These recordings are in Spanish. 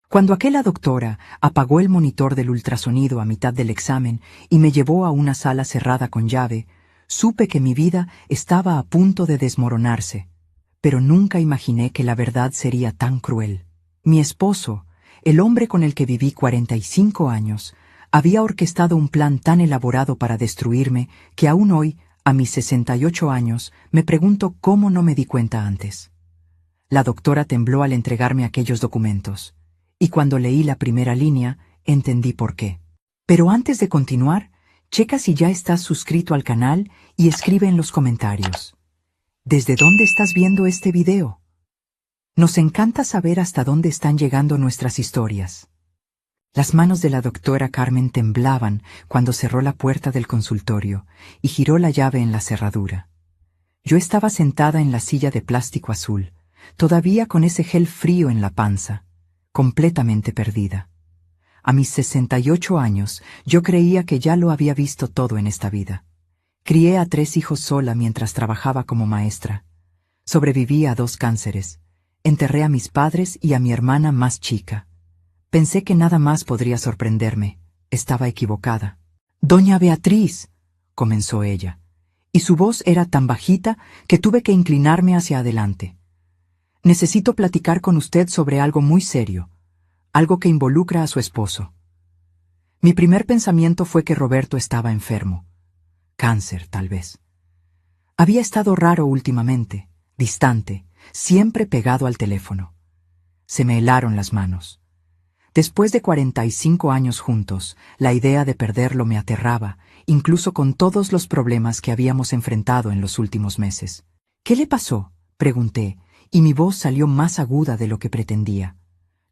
Cuando aquella doctora apagó el monitor del ultrasonido a mitad del examen y me llevó a una sala cerrada con llave, supe que mi vida estaba a punto de desmoronarse, pero nunca imaginé que la verdad sería tan cruel. Mi esposo, el hombre con el que viví 45 años, había orquestado un plan tan elaborado para destruirme que aún hoy, a mis 68 años, me pregunto cómo no me di cuenta antes. La doctora tembló al entregarme aquellos documentos, y cuando leí la primera línea, entendí por qué. Pero antes de continuar, checa si ya estás suscrito al canal y escribe en los comentarios. ¿Desde dónde estás viendo este video? Nos encanta saber hasta dónde están llegando nuestras historias. Las manos de la doctora Carmen temblaban cuando cerró la puerta del consultorio y giró la llave en la cerradura. Yo estaba sentada en la silla de plástico azul, todavía con ese gel frío en la panza, completamente perdida. A mis 68 años, yo creía que ya lo había visto todo en esta vida. Crié a 3 hijos sola mientras trabajaba como maestra. Sobreviví a 2 cánceres. Enterré a mis padres y a mi hermana más chica. Pensé que nada más podría sorprenderme. Estaba equivocada. «Doña Beatriz», comenzó ella, y su voz era tan bajita que tuve que inclinarme hacia adelante. «Necesito platicar con usted sobre algo muy serio, algo que involucra a su esposo». Mi primer pensamiento fue que Roberto estaba enfermo. Cáncer, tal vez. Había estado raro últimamente, distante, siempre pegado al teléfono. Se me helaron las manos. Después de 45 años juntos, la idea de perderlo me aterraba, incluso con todos los problemas que habíamos enfrentado en los últimos meses. «¿Qué le pasó?», pregunté, y mi voz salió más aguda de lo que pretendía.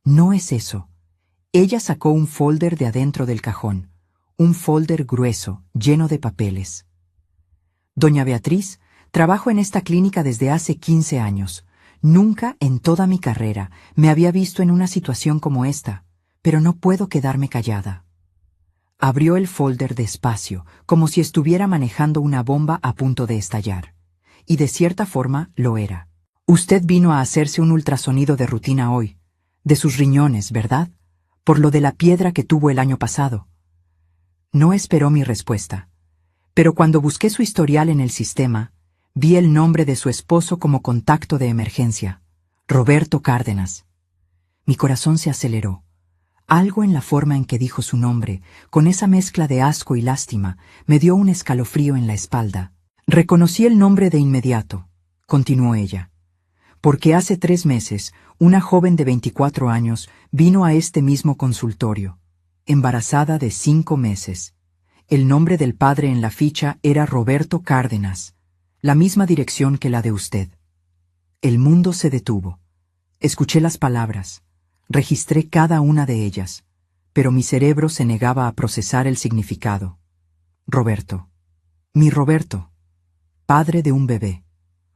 «No es eso». Ella sacó un folder de adentro del cajón, un folder grueso, lleno de papeles. «Doña Beatriz, trabajo en esta clínica desde hace 15 años. Nunca en toda mi carrera me había visto en una situación como esta, pero no puedo quedarme callada». Abrió el folder despacio, como si estuviera manejando una bomba a punto de estallar. Y de cierta forma lo era. «Usted vino a hacerse un ultrasonido de rutina hoy, de sus riñones, ¿verdad? Por lo de la piedra que tuvo el año pasado». No esperó mi respuesta, pero cuando busqué su historial en el sistema, vi el nombre de su esposo como contacto de emergencia, Roberto Cárdenas. Mi corazón se aceleró. Algo en la forma en que dijo su nombre, con esa mezcla de asco y lástima, me dio un escalofrío en la espalda. «Reconocí el nombre de inmediato», continuó ella, «porque hace 3 meses, una joven de 24 años vino a este mismo consultorio, embarazada de 5 meses. El nombre del padre en la ficha era Roberto Cárdenas, la misma dirección que la de usted». El mundo se detuvo. Escuché las palabras. Registré cada una de ellas, pero mi cerebro se negaba a procesar el significado. Roberto. Mi Roberto. Padre de un bebé.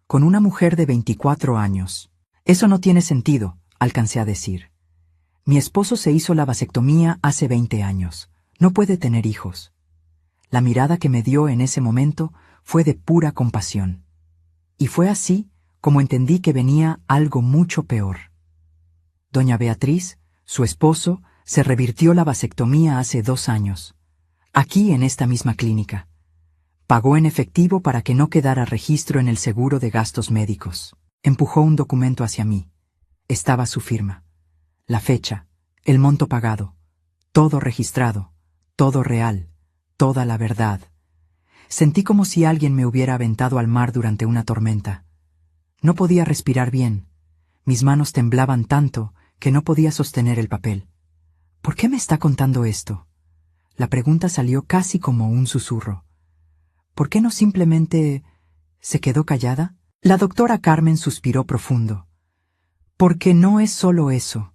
Con una mujer de 24 años. «Eso no tiene sentido», alcancé a decir. «Mi esposo se hizo la vasectomía hace 20 años. No puede tener hijos». La mirada que me dio en ese momento fue de pura compasión. Y fue así como entendí que venía algo mucho peor. Doña Beatriz, su esposo, se revirtió la vasectomía hace 2 años. Aquí en esta misma clínica. Pagó en efectivo para que no quedara registro en el seguro de gastos médicos. Empujó un documento hacia mí. Estaba su firma. La fecha, el monto pagado. Todo registrado, todo real, toda la verdad. Sentí como si alguien me hubiera aventado al mar durante una tormenta. No podía respirar bien. Mis manos temblaban tanto que no podía sostener el papel. «¿Por qué me está contando esto?». La pregunta salió casi como un susurro. «¿Por qué no simplemente se quedó callada?». La doctora Carmen suspiró profundo. «Porque no es solo eso.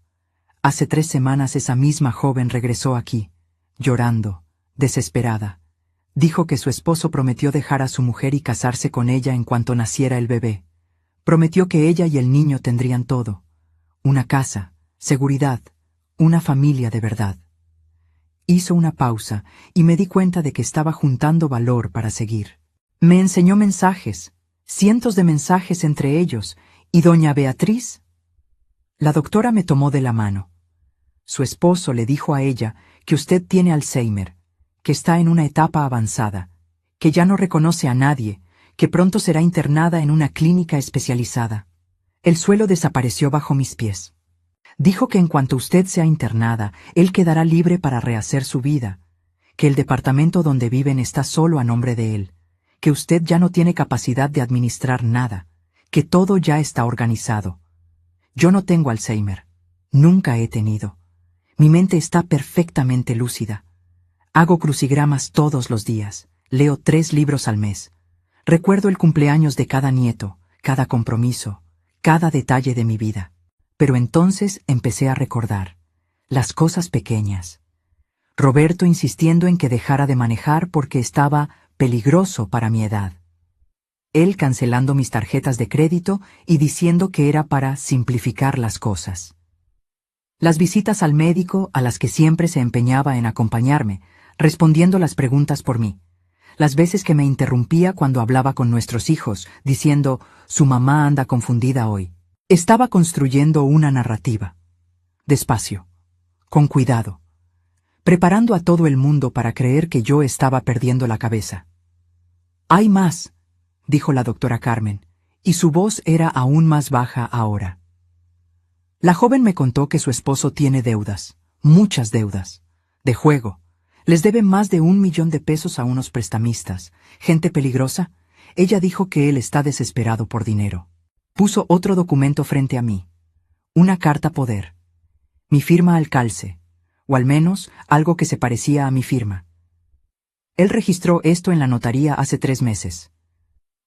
Hace 3 semanas esa misma joven regresó aquí, llorando, desesperada. Dijo que su esposo prometió dejar a su mujer y casarse con ella en cuanto naciera el bebé. Prometió que ella y el niño tendrían todo. Una casa, seguridad, una familia de verdad». Hizo una pausa y me di cuenta de que estaba juntando valor para seguir. Me enseñó mensajes, cientos de mensajes entre ellos, y doña Beatriz. La doctora me tomó de la mano. Su esposo le dijo a ella que usted tiene Alzheimer, que está en una etapa avanzada, que ya no reconoce a nadie, que pronto será internada en una clínica especializada. El suelo desapareció bajo mis pies. Dijo que en cuanto usted sea internada, él quedará libre para rehacer su vida, que el departamento donde viven está solo a nombre de él, que usted ya no tiene capacidad de administrar nada, que todo ya está organizado. Yo no tengo Alzheimer. Nunca he tenido. Mi mente está perfectamente lúcida. Hago crucigramas todos los días. Leo 3 libros al mes. Recuerdo el cumpleaños de cada nieto, cada compromiso, cada detalle de mi vida. Pero entonces empecé a recordar las cosas pequeñas. Roberto insistiendo en que dejara de manejar porque estaba peligroso para mi edad. Él cancelando mis tarjetas de crédito y diciendo que era para simplificar las cosas. Las visitas al médico a las que siempre se empeñaba en acompañarme, respondiendo las preguntas por mí. Las veces que me interrumpía cuando hablaba con nuestros hijos, diciendo, su mamá anda confundida hoy. Estaba construyendo una narrativa. Despacio, con cuidado, preparando a todo el mundo para creer que yo estaba perdiendo la cabeza. «Hay más», dijo la doctora Carmen, y su voz era aún más baja ahora. La joven me contó que su esposo tiene deudas, muchas deudas, de juego. Les debe más de 1 millón de pesos a unos prestamistas, gente peligrosa. Ella dijo que él está desesperado por dinero. Puso otro documento frente a mí. Una carta poder. Mi firma al calce, o al menos algo que se parecía a mi firma. Él registró esto en la notaría hace 3 meses.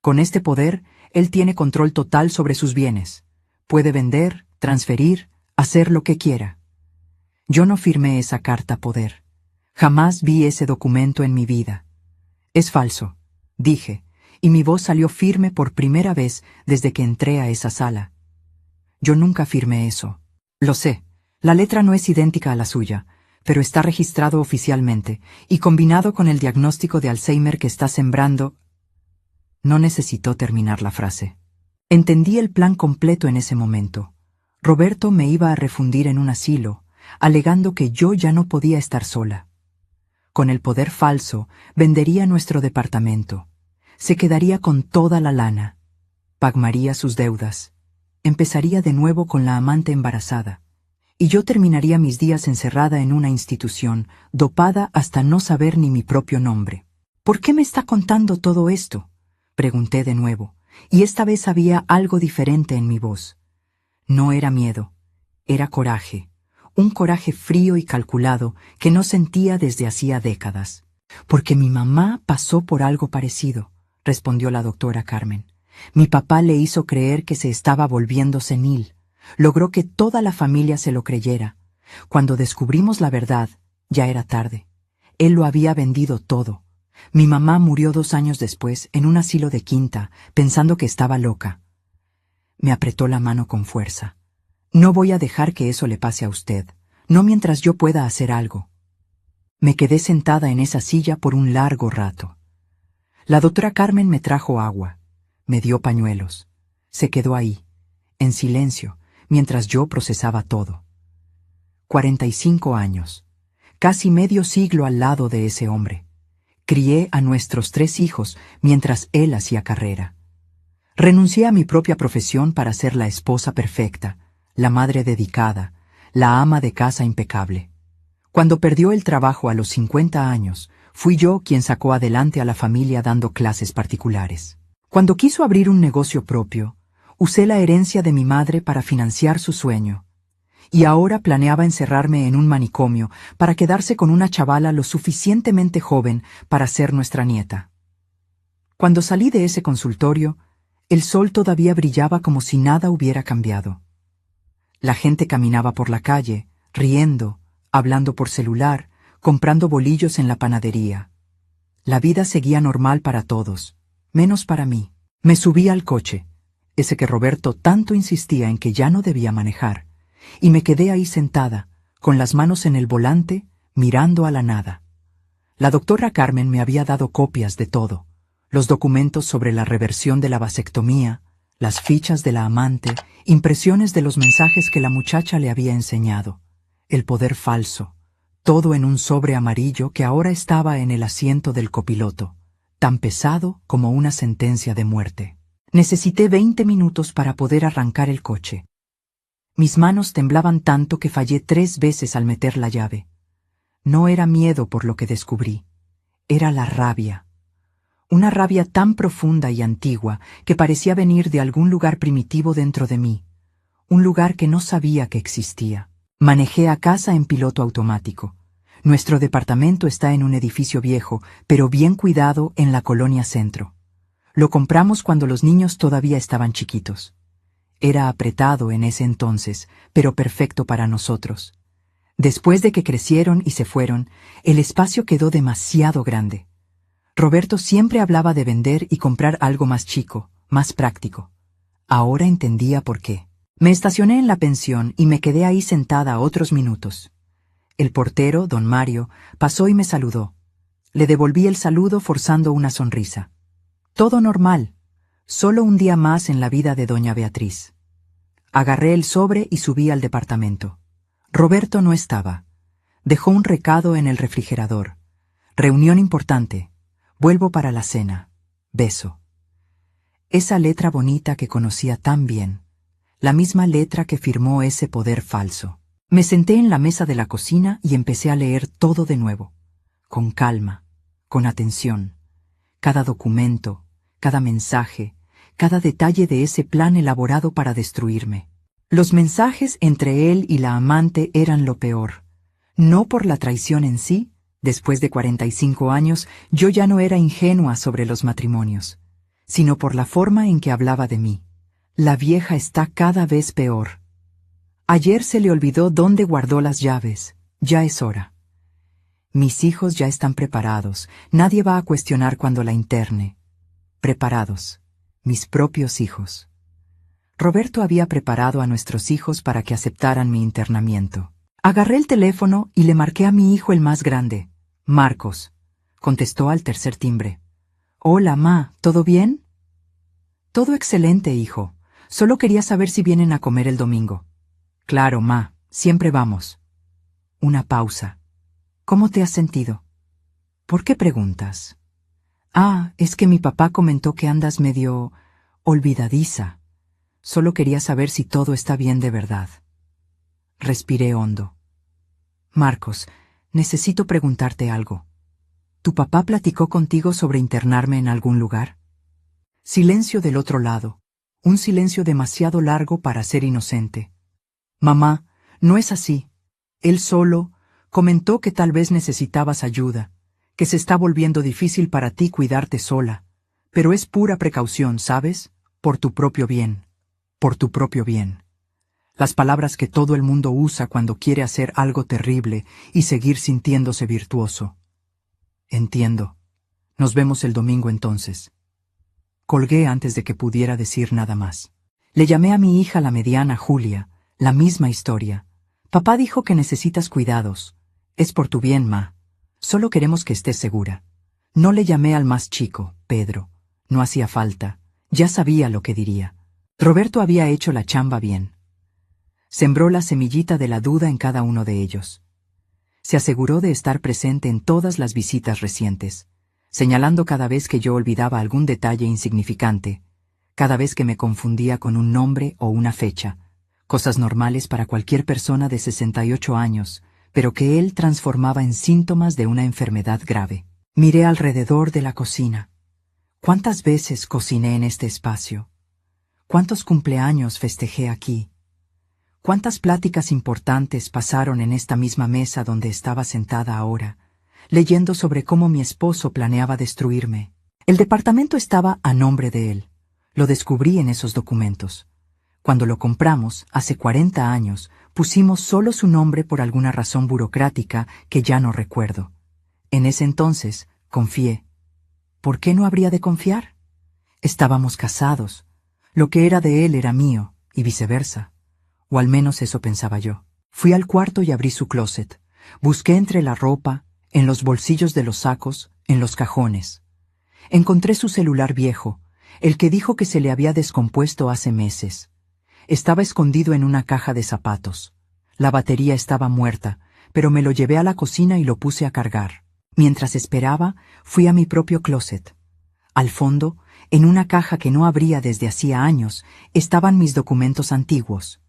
Con este poder, él tiene control total sobre sus bienes. Puede vender, transferir, hacer lo que quiera. Yo no firmé esa carta poder. Jamás vi ese documento en mi vida. Es falso, dije, y mi voz salió firme por primera vez desde que entré a esa sala. Yo nunca firmé eso. Lo sé, la letra no es idéntica a la suya, pero está registrado oficialmente y combinado con el diagnóstico de Alzheimer que está sembrando. No necesitó terminar la frase. Entendí el plan completo en ese momento. Roberto me iba a refundir en un asilo, alegando que yo ya no podía estar sola. Con el poder falso, vendería nuestro departamento. Se quedaría con toda la lana. Pagaría sus deudas. Empezaría de nuevo con la amante embarazada. Y yo terminaría mis días encerrada en una institución, dopada hasta no saber ni mi propio nombre. ¿Por qué me está contando todo esto?, pregunté de nuevo, y esta vez había algo diferente en mi voz. No era miedo, era coraje, un coraje frío y calculado que no sentía desde hacía décadas. Porque mi mamá pasó por algo parecido, respondió la doctora Carmen. Mi papá le hizo creer que se estaba volviendo senil. Logró que toda la familia se lo creyera. Cuando descubrimos la verdad, ya era tarde. Él lo había vendido todo. Mi mamá murió 2 años después en un asilo de quinta, pensando que estaba loca. Me apretó la mano con fuerza. No voy a dejar que eso le pase a usted, no mientras yo pueda hacer algo. Me quedé sentada en esa silla por un largo rato. La doctora Carmen me trajo agua, me dio pañuelos. Se quedó ahí, en silencio, mientras yo procesaba todo. 45 años, casi medio siglo al lado de ese hombre. Crié a nuestros 3 hijos mientras él hacía carrera. Renuncié a mi propia profesión para ser la esposa perfecta, la madre dedicada, la ama de casa impecable. Cuando perdió el trabajo a los 50 años, fui yo quien sacó adelante a la familia dando clases particulares. Cuando quiso abrir un negocio propio, usé la herencia de mi madre para financiar su sueño. Y ahora planeaba encerrarme en un manicomio para quedarse con una chavala lo suficientemente joven para ser nuestra nieta. Cuando salí de ese consultorio, el sol todavía brillaba como si nada hubiera cambiado. La gente caminaba por la calle, riendo, hablando por celular, comprando bolillos en la panadería. La vida seguía normal para todos, menos para mí. Me subí al coche, ese que Roberto tanto insistía en que ya no debía manejar, y me quedé ahí sentada, con las manos en el volante, mirando a la nada. La doctora Carmen me había dado copias de todo, los documentos sobre la reversión de la vasectomía, las fichas de la amante, impresiones de los mensajes que la muchacha le había enseñado. El poder falso. Todo en un sobre amarillo que ahora estaba en el asiento del copiloto, tan pesado como una sentencia de muerte. Necesité 20 minutos para poder arrancar el coche. Mis manos temblaban tanto que fallé 3 veces al meter la llave. No era miedo por lo que descubrí, era la rabia. Una rabia tan profunda y antigua que parecía venir de algún lugar primitivo dentro de mí, un lugar que no sabía que existía. Manejé a casa en piloto automático. Nuestro departamento está en un edificio viejo, pero bien cuidado en la colonia Centro. Lo compramos cuando los niños todavía estaban chiquitos. Era apretado en ese entonces, pero perfecto para nosotros. Después de que crecieron y se fueron, el espacio quedó demasiado grande. Roberto siempre hablaba de vender y comprar algo más chico, más práctico. Ahora entendía por qué. Me estacioné en la pensión y me quedé ahí sentada otros minutos. El portero, don Mario, pasó y me saludó. Le devolví el saludo forzando una sonrisa. Todo normal, solo un día más en la vida de doña Beatriz. Agarré el sobre y subí al departamento. Roberto no estaba. Dejó un recado en el refrigerador. Reunión importante. Vuelvo para la cena. Beso. Esa letra bonita que conocía tan bien. La misma letra que firmó ese poder falso. Me senté en la mesa de la cocina y empecé a leer todo de nuevo. Con calma, con atención. Cada documento, cada mensaje, cada detalle de ese plan elaborado para destruirme. Los mensajes entre él y la amante eran lo peor. No por la traición en sí. Después de 45 años, yo ya no era ingenua sobre los matrimonios, sino por la forma en que hablaba de mí. La vieja está cada vez peor. Ayer se le olvidó dónde guardó las llaves. Ya es hora. Mis hijos ya están preparados. Nadie va a cuestionar cuando la interne. Preparados. Mis propios hijos. Roberto había preparado a nuestros hijos para que aceptaran mi internamiento. Agarré el teléfono y le marqué a mi hijo el más grande. Marcos. Contestó al tercer timbre. Hola, ma, ¿todo bien? Todo excelente, hijo. Solo quería saber si vienen a comer el domingo. Claro, ma, siempre vamos. Una pausa. ¿Cómo te has sentido? ¿Por qué preguntas? Ah, es que mi papá comentó que andas medio olvidadiza. Solo quería saber si todo está bien de verdad. Respiré hondo. Marcos, necesito preguntarte algo. ¿Tu papá platicó contigo sobre internarme en algún lugar? Silencio del otro lado. Un silencio demasiado largo para ser inocente. Mamá, no es así. Él solo comentó que tal vez necesitabas ayuda, que se está volviendo difícil para ti cuidarte sola, pero es pura precaución, ¿sabes? Por tu propio bien. Por tu propio bien. Las palabras que todo el mundo usa cuando quiere hacer algo terrible y seguir sintiéndose virtuoso. Entiendo. Nos vemos el domingo entonces. Colgué antes de que pudiera decir nada más. Le llamé a mi hija la mediana, Julia, la misma historia. Papá dijo que necesitas cuidados. Es por tu bien, ma. Solo queremos que estés segura. No le llamé al más chico, Pedro. No hacía falta. Ya sabía lo que diría. Roberto había hecho la chamba bien. Sembró la semillita de la duda en cada uno de ellos. Se aseguró de estar presente en todas las visitas recientes, señalando cada vez que yo olvidaba algún detalle insignificante, cada vez que me confundía con un nombre o una fecha, cosas normales para cualquier persona de 68 años, pero que él transformaba en síntomas de una enfermedad grave. Miré alrededor de la cocina. ¿Cuántas veces cociné en este espacio? ¿Cuántos cumpleaños festejé aquí? ¿Cuántas pláticas importantes pasaron en esta misma mesa donde estaba sentada ahora, leyendo sobre cómo mi esposo planeaba destruirme? El departamento estaba a nombre de él. Lo descubrí en esos documentos. Cuando lo compramos, hace 40 años, pusimos solo su nombre por alguna razón burocrática que ya no recuerdo. En ese entonces, confié. ¿Por qué no habría de confiar? Estábamos casados. Lo que era de él era mío, y viceversa. O al menos eso pensaba yo. Fui al cuarto y abrí su closet. Busqué entre la ropa, en los bolsillos de los sacos, en los cajones. Encontré su celular viejo, el que dijo que se le había descompuesto hace meses. Estaba escondido en una caja de zapatos. La batería estaba muerta, pero me lo llevé a la cocina y lo puse a cargar. Mientras esperaba, fui a mi propio closet. Al fondo, en una caja que no abría desde hacía años, estaban mis documentos antiguos,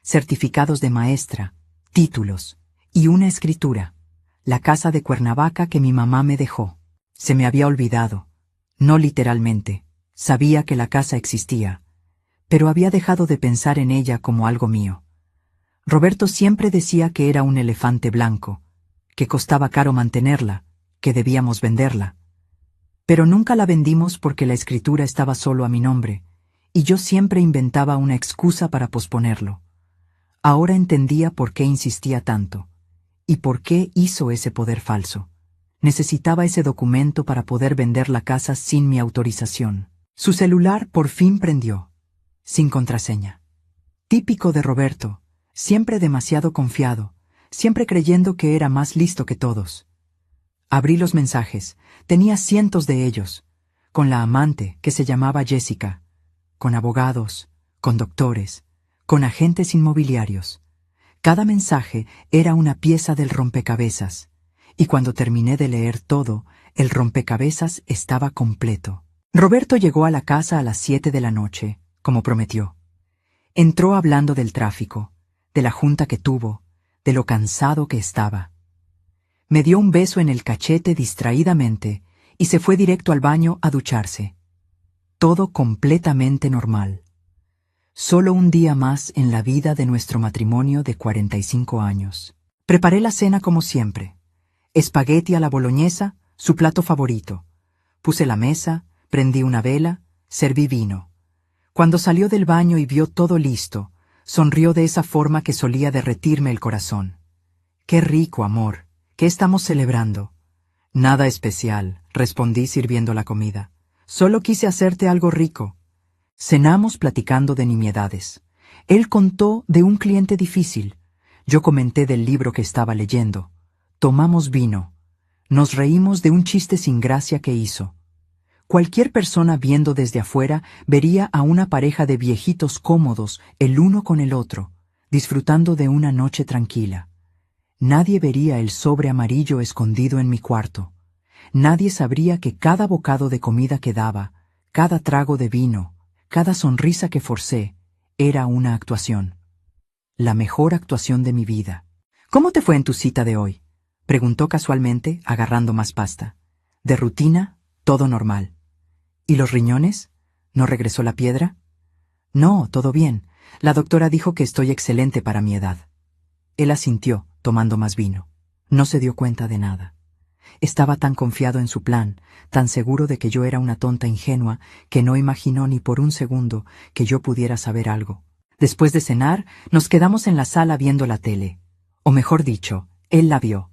certificados de maestra, títulos y una escritura, la casa de Cuernavaca que mi mamá me dejó. Se me había olvidado, no literalmente, sabía que la casa existía, pero había dejado de pensar en ella como algo mío. Roberto siempre decía que era un elefante blanco, que costaba caro mantenerla, que debíamos venderla. Pero nunca la vendimos porque la escritura estaba solo a mi nombre, y yo siempre inventaba una excusa para posponerlo. Ahora entendía por qué insistía tanto, y por qué hizo ese poder falso. Necesitaba ese documento para poder vender la casa sin mi autorización. Su celular por fin prendió, sin contraseña. Típico de Roberto, siempre demasiado confiado, siempre creyendo que era más listo que todos. Abrí los mensajes, tenía cientos de ellos, con la amante que se llamaba Jessica, con abogados, con doctores, con agentes inmobiliarios. Cada mensaje era una pieza del rompecabezas, y cuando terminé de leer todo, el rompecabezas estaba completo. Roberto llegó a la casa a las 7 de la noche, como prometió. Entró hablando del tráfico, de la junta que tuvo, de lo cansado que estaba. Me dio un beso en el cachete distraídamente y se fue directo al baño a ducharse. Todo completamente normal. Solo un día más en la vida de nuestro matrimonio de 45 años. Preparé la cena como siempre. Espagueti a la boloñesa, su plato favorito. Puse la mesa, prendí una vela, serví vino. Cuando salió del baño y vio todo listo, sonrió de esa forma que solía derretirme el corazón. ¡Qué rico, amor! ¿Qué estamos celebrando? Nada especial, respondí sirviendo la comida. Solo quise hacerte algo rico. Cenamos platicando de nimiedades. Él contó de un cliente difícil. Yo comenté del libro que estaba leyendo. Tomamos vino. Nos reímos de un chiste sin gracia que hizo. Cualquier persona viendo desde afuera vería a una pareja de viejitos cómodos el uno con el otro, disfrutando de una noche tranquila. Nadie vería el sobre amarillo escondido en mi cuarto. Nadie sabría que cada bocado de comida que daba, cada trago de vino, cada sonrisa que forcé, era una actuación. La mejor actuación de mi vida. ¿Cómo te fue en tu cita de hoy?, preguntó casualmente, agarrando más pasta. De rutina, todo normal. ¿Y los riñones? ¿No regresó la piedra? No, todo bien. La doctora dijo que estoy excelente para mi edad. Él asintió, tomando más vino. No se dio cuenta de nada. Estaba tan confiado en su plan, tan seguro de que yo era una tonta ingenua, que no imaginó ni por un segundo que yo pudiera saber algo. Después de cenar, nos quedamos en la sala viendo la tele. O mejor dicho, él la vio.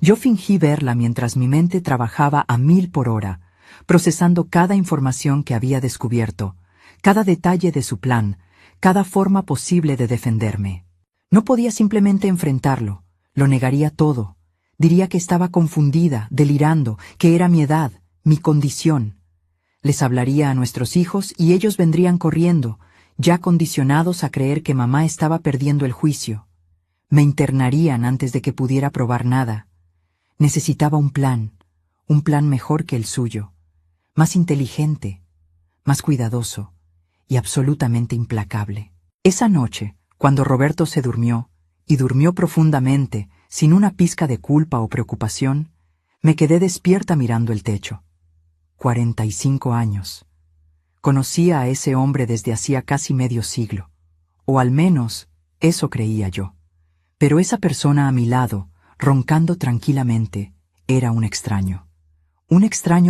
Yo fingí verla mientras mi mente trabajaba a 1000 por hora, procesando cada información que había descubierto, cada detalle de su plan, cada forma posible de defenderme. No podía simplemente enfrentarlo, lo negaría todo. Diría que estaba confundida, delirando, que era mi edad, mi condición. Les hablaría a nuestros hijos y ellos vendrían corriendo, ya condicionados a creer que mamá estaba perdiendo el juicio. Me internarían antes de que pudiera probar nada. Necesitaba un plan mejor que el suyo, más inteligente, más cuidadoso y absolutamente implacable. Esa noche, cuando Roberto se durmió, y durmió profundamente, sin una pizca de culpa o preocupación, me quedé despierta mirando el techo. 45 años. Conocía a ese hombre desde hacía casi medio siglo, o al menos eso creía yo. Pero esa persona a mi lado, roncando tranquilamente, era un extraño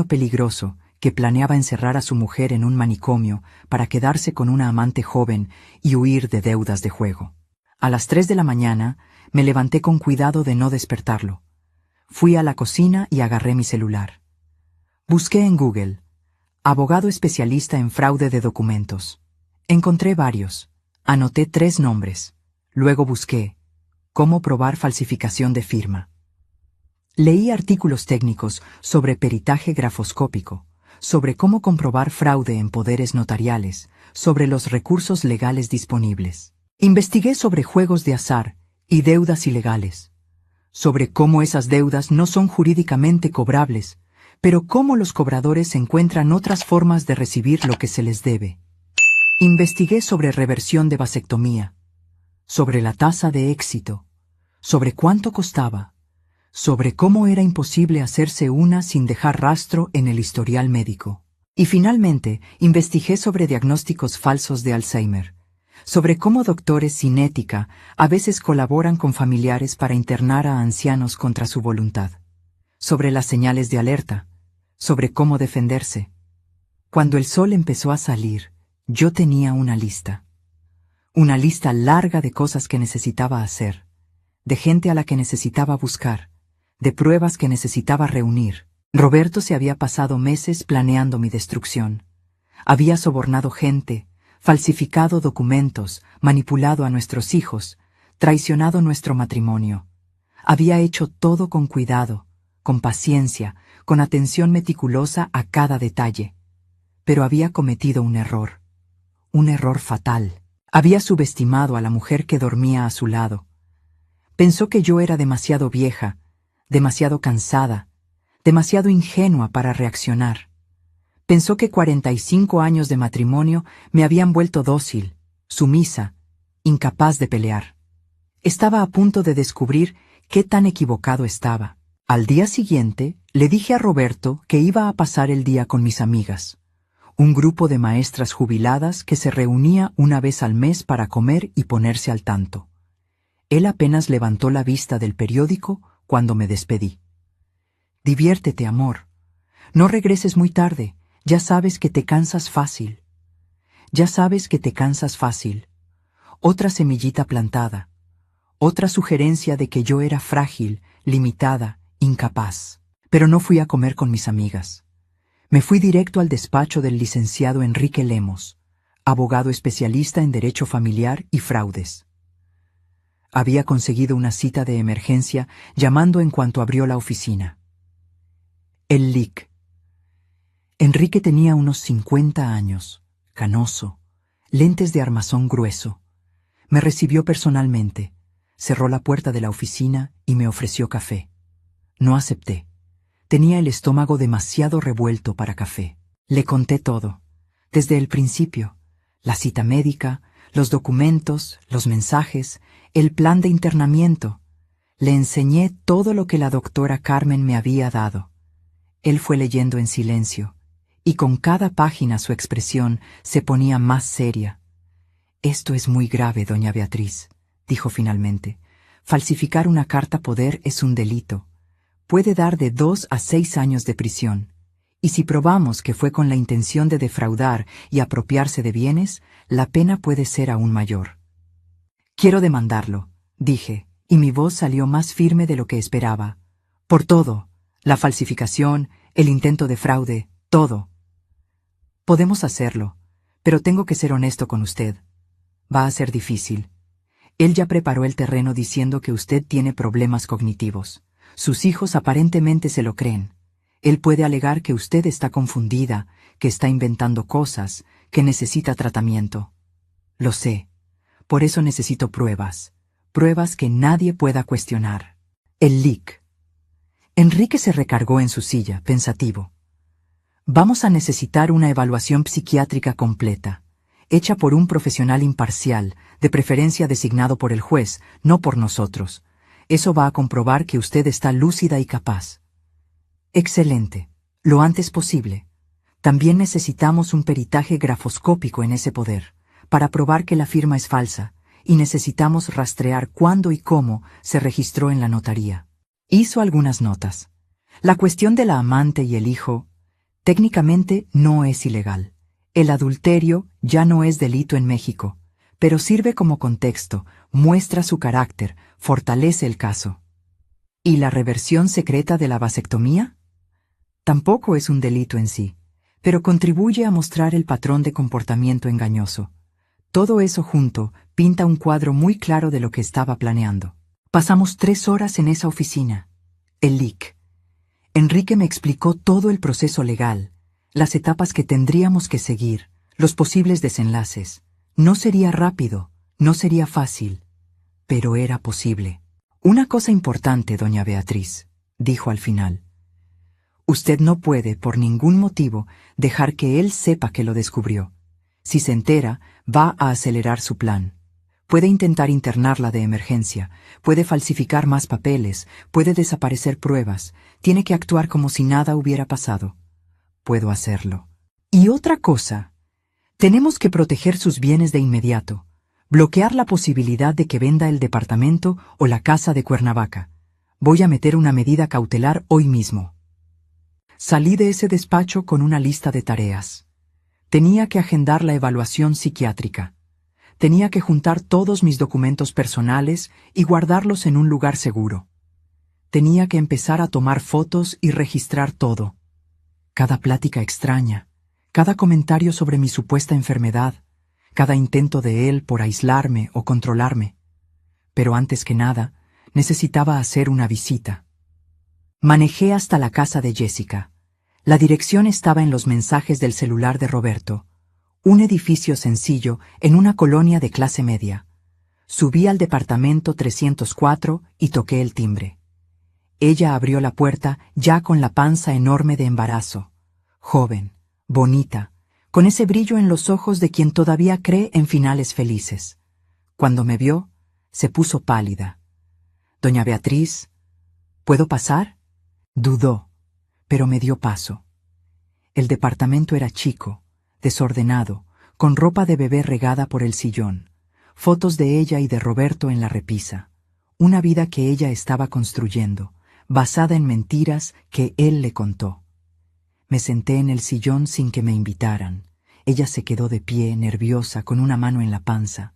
peligroso que planeaba encerrar a su mujer en un manicomio para quedarse con una amante joven y huir de deudas de juego. A las 3 de la mañana me levanté con cuidado de no despertarlo. Fui a la cocina y agarré mi celular. Busqué en Google, abogado especialista en fraude de documentos. Encontré varios. Anoté 3 nombres. Luego busqué, cómo probar falsificación de firma. Leí artículos técnicos sobre peritaje grafoscópico, sobre cómo comprobar fraude en poderes notariales, sobre los recursos legales disponibles. Investigué sobre juegos de azar y deudas ilegales, sobre cómo esas deudas no son jurídicamente cobrables, pero cómo los cobradores encuentran otras formas de recibir lo que se les debe. Investigué sobre reversión de vasectomía, sobre la tasa de éxito, sobre cuánto costaba, sobre cómo era imposible hacerse una sin dejar rastro en el historial médico. Y finalmente, investigué sobre diagnósticos falsos de Alzheimer, sobre cómo doctores sin ética a veces colaboran con familiares para internar a ancianos contra su voluntad, sobre las señales de alerta, sobre cómo defenderse. Cuando el sol empezó a salir, yo tenía una lista larga de cosas que necesitaba hacer, de gente a la que necesitaba buscar, de pruebas que necesitaba reunir. Roberto se había pasado meses planeando mi destrucción. Había sobornado gente, falsificado documentos, manipulado a nuestros hijos, traicionado nuestro matrimonio. Había hecho todo con cuidado, con paciencia, con atención meticulosa a cada detalle. Pero había cometido un error fatal. Había subestimado a la mujer que dormía a su lado. Pensó que yo era demasiado vieja, demasiado cansada, demasiado ingenua para reaccionar. Pensó que 45 años de matrimonio me habían vuelto dócil, sumisa, incapaz de pelear. Estaba a punto de descubrir qué tan equivocado estaba. Al día siguiente, le dije a Roberto que iba a pasar el día con mis amigas, un grupo de maestras jubiladas que se reunía una vez al mes para comer y ponerse al tanto. Él apenas levantó la vista del periódico cuando me despedí. Diviértete, amor. No regreses muy tarde. Ya sabes que te cansas fácil. Ya sabes que te cansas fácil. Otra semillita plantada. Otra sugerencia de que yo era frágil, limitada, incapaz. Pero no fui a comer con mis amigas. Me fui directo al despacho del licenciado Enrique Lemos, abogado especialista en derecho familiar y fraudes. Había conseguido una cita de emergencia llamando en cuanto abrió la oficina. El LIC. Enrique tenía unos 50 años, canoso, lentes de armazón grueso. Me recibió personalmente, cerró la puerta de la oficina y me ofreció café. No acepté. Tenía el estómago demasiado revuelto para café. Le conté todo, desde el principio, la cita médica, los documentos, los mensajes, el plan de internamiento. Le enseñé todo lo que la doctora Carmen me había dado. Él fue leyendo en silencio, y con cada página su expresión se ponía más seria. «Esto es muy grave, doña Beatriz», dijo finalmente. «Falsificar una carta poder es un delito. Puede dar de 2 a 6 años de prisión. Y si probamos que fue con la intención de defraudar y apropiarse de bienes, la pena puede ser aún mayor». «Quiero demandarlo», dije, y mi voz salió más firme de lo que esperaba. «Por todo. La falsificación, el intento de fraude, todo». «Podemos hacerlo, pero tengo que ser honesto con usted. Va a ser difícil. Él ya preparó el terreno diciendo que usted tiene problemas cognitivos. Sus hijos aparentemente se lo creen. Él puede alegar que usted está confundida, que está inventando cosas, que necesita tratamiento. Lo sé. Por eso necesito pruebas. Pruebas que nadie pueda cuestionar». El LIC. Enrique se recargó en su silla, pensativo. «Vamos a necesitar una evaluación psiquiátrica completa, hecha por un profesional imparcial, de preferencia designado por el juez, no por nosotros. Eso va a comprobar que usted está lúcida y capaz». «Excelente. Lo antes posible. También necesitamos un peritaje grafoscópico en ese poder, para probar que la firma es falsa, y necesitamos rastrear cuándo y cómo se registró en la notaría». Hizo algunas notas. La cuestión de la amante y el hijo, técnicamente no es ilegal. El adulterio ya no es delito en México, pero sirve como contexto, muestra su carácter, fortalece el caso. ¿Y la reversión secreta de la vasectomía? Tampoco es un delito en sí, pero contribuye a mostrar el patrón de comportamiento engañoso. Todo eso junto pinta un cuadro muy claro de lo que estaba planeando. Pasamos 3 horas en esa oficina. El LIC. Enrique me explicó todo el proceso legal, las etapas que tendríamos que seguir, los posibles desenlaces. No sería rápido, no sería fácil. pero era posible. Una cosa importante, doña Beatriz, dijo al final. Usted no puede, por ningún motivo, dejar que él sepa que lo descubrió. Si se entera, va a acelerar su plan. Puede intentar internarla de emergencia, puede falsificar más papeles, puede desaparecer pruebas, tiene que actuar como si nada hubiera pasado. Puedo hacerlo. Y otra cosa, tenemos que proteger sus bienes de inmediato, bloquear la posibilidad de que venda el departamento o la casa de Cuernavaca. Voy a meter una medida cautelar hoy mismo. Salí de ese despacho con una lista de tareas. Tenía que agendar la evaluación psiquiátrica. Tenía que juntar todos mis documentos personales y guardarlos en un lugar seguro. Tenía que empezar a tomar fotos y registrar todo. Cada plática extraña, cada comentario sobre mi supuesta enfermedad, cada intento de él por aislarme o controlarme. Pero antes que nada, necesitaba hacer una visita. Manejé hasta la casa de Jessica. La dirección estaba en los mensajes del celular de Roberto. Un edificio sencillo en una colonia de clase media. Subí al departamento 304 y toqué el timbre. Ella abrió la puerta ya con la panza enorme de embarazo. Joven, bonita, con ese brillo en los ojos de quien todavía cree en finales felices. Cuando me vio, se puso pálida. Doña Beatriz, ¿puedo pasar? Dudó, pero me dio paso. El departamento era chico, desordenado, con ropa de bebé regada por el sillón, fotos de ella y de Roberto en la repisa, una vida que ella estaba construyendo, basada en mentiras que él le contó. Me senté en el sillón sin que me invitaran. Ella se quedó de pie, nerviosa, con una mano en la panza.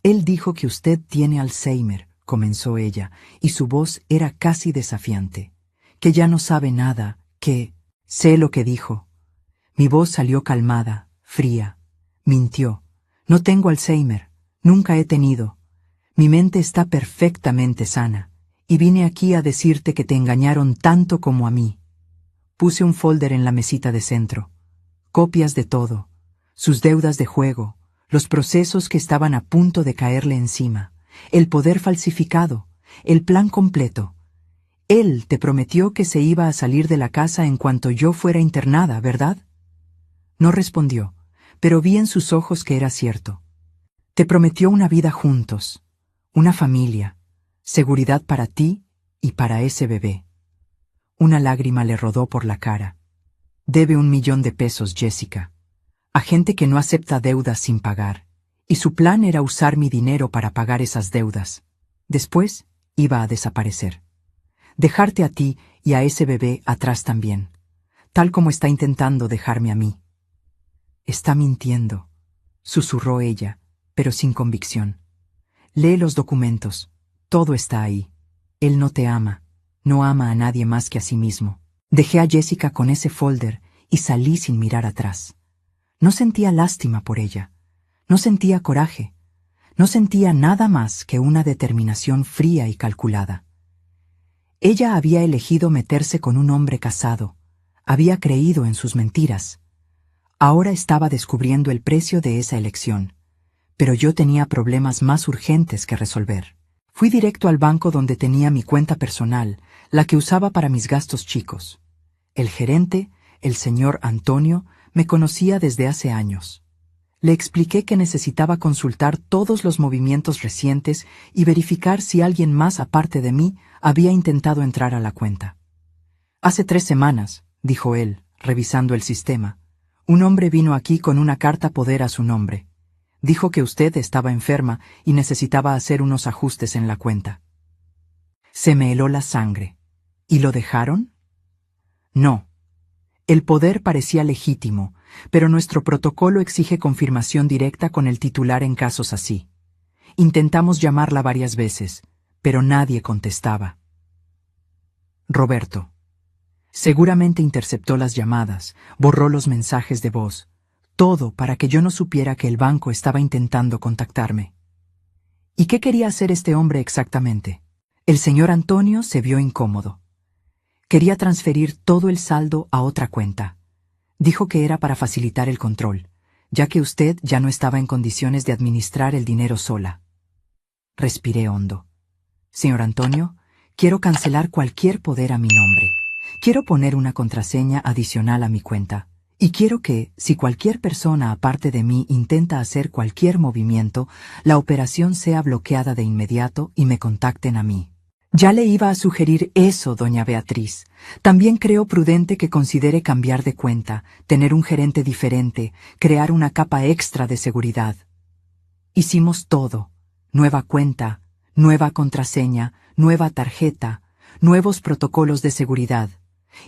Él dijo que usted tiene Alzheimer, comenzó ella, y su voz era casi desafiante. Que ya no sabe nada, que... Sé lo que dijo. Mi voz salió calmada, fría. Mintió. No tengo Alzheimer. Nunca he tenido. Mi mente está perfectamente sana. Y vine aquí a decirte que te engañaron tanto como a mí. Puse un folder en la mesita de centro. Copias de todo. Sus deudas de juego. Los procesos que estaban a punto de caerle encima. El poder falsificado. El plan completo. Él te prometió que se iba a salir de la casa en cuanto yo fuera internada, ¿verdad? No respondió, pero vi en sus ojos que era cierto. Te prometió una vida juntos, una familia, seguridad para ti y para ese bebé. Una lágrima le rodó por la cara. Debe 1 millón de pesos, Jessica, a gente que no acepta deudas sin pagar, y su plan era usar mi dinero para pagar esas deudas. Después iba a desaparecer. Dejarte a ti y a ese bebé atrás también, tal como está intentando dejarme a mí. Está mintiendo, susurró ella, pero sin convicción. Lee los documentos, todo está ahí. Él no te ama, no ama a nadie más que a sí mismo. Dejé a Jessica con ese folder y salí sin mirar atrás. No sentía lástima por ella, no sentía coraje, no sentía nada más que una determinación fría y calculada. Ella había elegido meterse con un hombre casado, había creído en sus mentiras. Ahora estaba descubriendo el precio de esa elección, pero yo tenía problemas más urgentes que resolver. Fui directo al banco donde tenía mi cuenta personal, la que usaba para mis gastos chicos. El gerente, el señor Antonio, me conocía desde hace años. Le expliqué que necesitaba consultar todos los movimientos recientes y verificar si alguien más aparte de mí había intentado entrar a la cuenta. Hace 3 semanas, dijo él, revisando el sistema, un hombre vino aquí con una carta poder a su nombre. Dijo que usted estaba enferma y necesitaba hacer unos ajustes en la cuenta. Se me heló la sangre. ¿Y lo dejaron? No. El poder parecía legítimo, pero nuestro protocolo exige confirmación directa con el titular en casos así. Intentamos llamarla varias veces, pero nadie contestaba. Roberto. Seguramente interceptó las llamadas, borró los mensajes de voz, todo para que yo no supiera que el banco estaba intentando contactarme. ¿Y qué quería hacer este hombre exactamente? El señor Antonio se vio incómodo. Quería transferir todo el saldo a otra cuenta. Dijo que era para facilitar el control, ya que usted ya no estaba en condiciones de administrar el dinero sola. Respiré hondo. Señor Antonio, quiero cancelar cualquier poder a mi nombre. Quiero poner una contraseña adicional a mi cuenta. Y quiero que, si cualquier persona aparte de mí intenta hacer cualquier movimiento, la operación sea bloqueada de inmediato y me contacten a mí. Ya le iba a sugerir eso, doña Beatriz. También creo prudente que considere cambiar de cuenta, tener un gerente diferente, crear una capa extra de seguridad. Hicimos todo. Nueva cuenta, nueva contraseña, nueva tarjeta, nuevos protocolos de seguridad.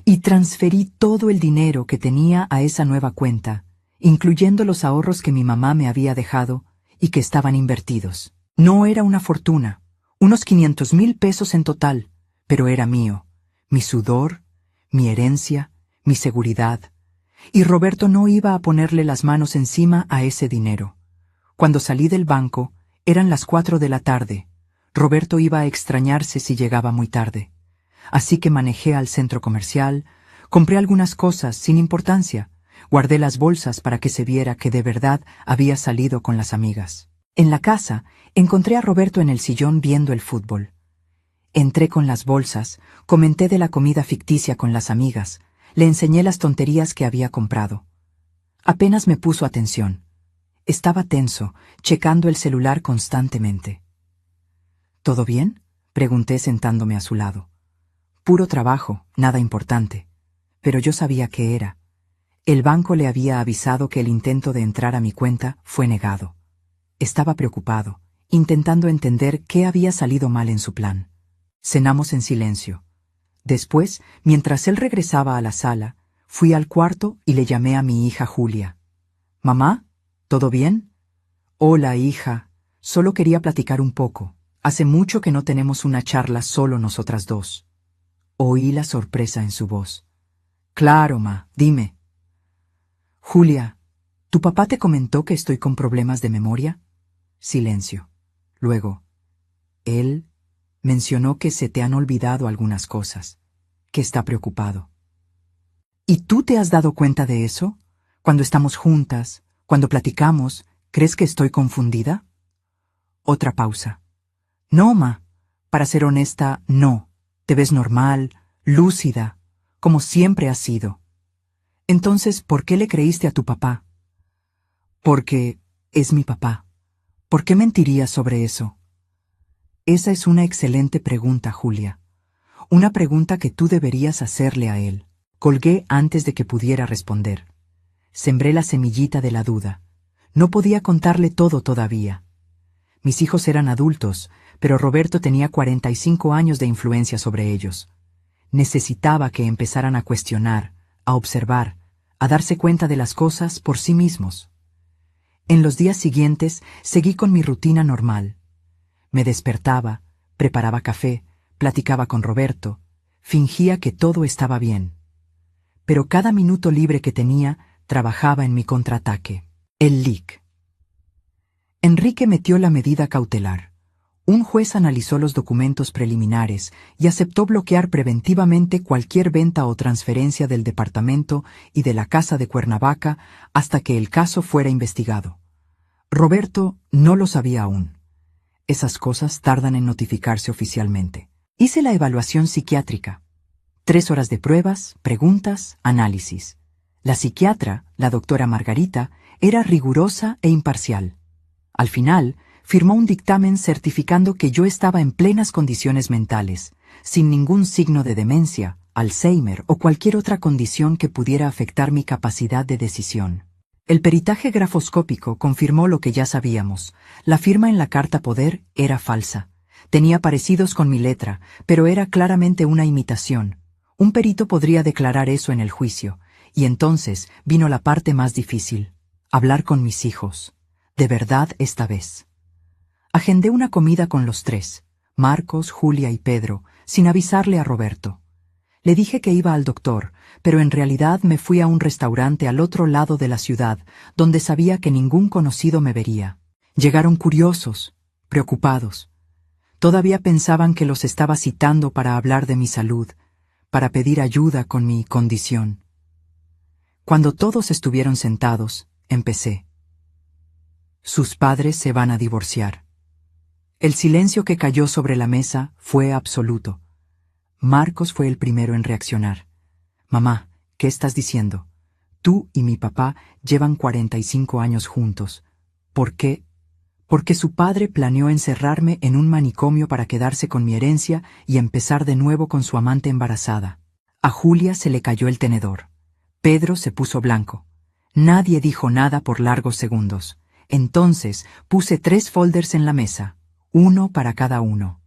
Y transferí todo el dinero que tenía a esa nueva cuenta, incluyendo los ahorros que mi mamá me había dejado y que estaban invertidos. No era una fortuna, unos 500,000 pesos en total, pero era mío, mi sudor, mi herencia, mi seguridad. Y Roberto no iba a ponerle las manos encima a ese dinero. Cuando salí del banco, eran las 4 de la tarde. Roberto iba a extrañarse si llegaba muy tarde. Así que manejé al centro comercial, compré algunas cosas sin importancia, guardé las bolsas para que se viera que de verdad había salido con las amigas. En la casa, encontré a Roberto en el sillón viendo el fútbol. Entré con las bolsas, comenté de la comida ficticia con las amigas, le enseñé las tonterías que había comprado. Apenas me puso atención. Estaba tenso, checando el celular constantemente. ¿Todo bien?, pregunté sentándome a su lado. Puro trabajo, nada importante. Pero yo sabía qué era. El banco le había avisado que el intento de entrar a mi cuenta fue negado. Estaba preocupado, intentando entender qué había salido mal en su plan. Cenamos en silencio. Después, mientras él regresaba a la sala, fui al cuarto y le llamé a mi hija Julia. «Mamá, ¿todo bien?» «Hola, hija. Solo quería platicar un poco. Hace mucho que no tenemos una charla solo nosotras dos». Oí la sorpresa en su voz. «Claro, ma, dime». «Julia, ¿tu papá te comentó que estoy con problemas de memoria?» Silencio. Luego, él mencionó que se te han olvidado algunas cosas, que está preocupado. ¿Y tú te has dado cuenta de eso? Cuando estamos juntas, cuando platicamos, ¿crees que estoy confundida? Otra pausa. No, ma. Para ser honesta, no. Te ves normal, lúcida, como siempre has sido. Entonces, ¿por qué le creíste a tu papá? Porque es mi papá. ¿Por qué mentirías sobre eso? Esa es una excelente pregunta, Julia. Una pregunta que tú deberías hacerle a él. Colgué antes de que pudiera responder. Sembré la semillita de la duda. No podía contarle todo todavía. Mis hijos eran adultos, pero Roberto tenía 45 años de influencia sobre ellos. Necesitaba que empezaran a cuestionar, a observar, a darse cuenta de las cosas por sí mismos. En los días siguientes seguí con mi rutina normal. Me despertaba, preparaba café, platicaba con Roberto, fingía que todo estaba bien. Pero cada minuto libre que tenía, trabajaba en mi contraataque. El LIC. Enrique metió la medida cautelar. Un juez analizó los documentos preliminares y aceptó bloquear preventivamente cualquier venta o transferencia del departamento y de la casa de Cuernavaca hasta que el caso fuera investigado. Roberto no lo sabía aún. Esas cosas tardan en notificarse oficialmente. Hice la evaluación psiquiátrica. 3 horas de pruebas, preguntas, análisis. La psiquiatra, la doctora Margarita, era rigurosa e imparcial. Al final, firmó un dictamen certificando que yo estaba en plenas condiciones mentales, sin ningún signo de demencia, Alzheimer o cualquier otra condición que pudiera afectar mi capacidad de decisión. El peritaje grafoscópico confirmó lo que ya sabíamos. La firma en la carta poder era falsa. Tenía parecidos con mi letra, pero era claramente una imitación. Un perito podría declarar eso en el juicio, y entonces vino la parte más difícil: hablar con mis hijos. De verdad esta vez. Agendé una comida con los 3, Marcos, Julia y Pedro, sin avisarle a Roberto. Le dije que iba al doctor, pero en realidad me fui a un restaurante al otro lado de la ciudad, donde sabía que ningún conocido me vería. Llegaron curiosos, preocupados. Todavía pensaban que los estaba citando para hablar de mi salud, para pedir ayuda con mi condición. Cuando todos estuvieron sentados, empecé. Sus padres se van a divorciar. El silencio que cayó sobre la mesa fue absoluto. Marcos fue el primero en reaccionar. Mamá, ¿qué estás diciendo? Tú y mi papá llevan 45 años juntos. ¿Por qué? Porque su padre planeó encerrarme en un manicomio para quedarse con mi herencia y empezar de nuevo con su amante embarazada. A Julia se le cayó el tenedor. Pedro se puso blanco. Nadie dijo nada por largos segundos. Entonces puse 3 folders en la mesa, uno para cada uno.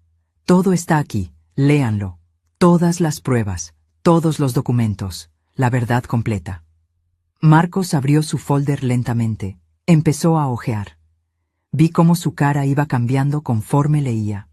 Todo está aquí, léanlo. Todas las pruebas, todos los documentos, la verdad completa. Marcos abrió su folder lentamente. Empezó a hojear. Vi cómo su cara iba cambiando conforme leía.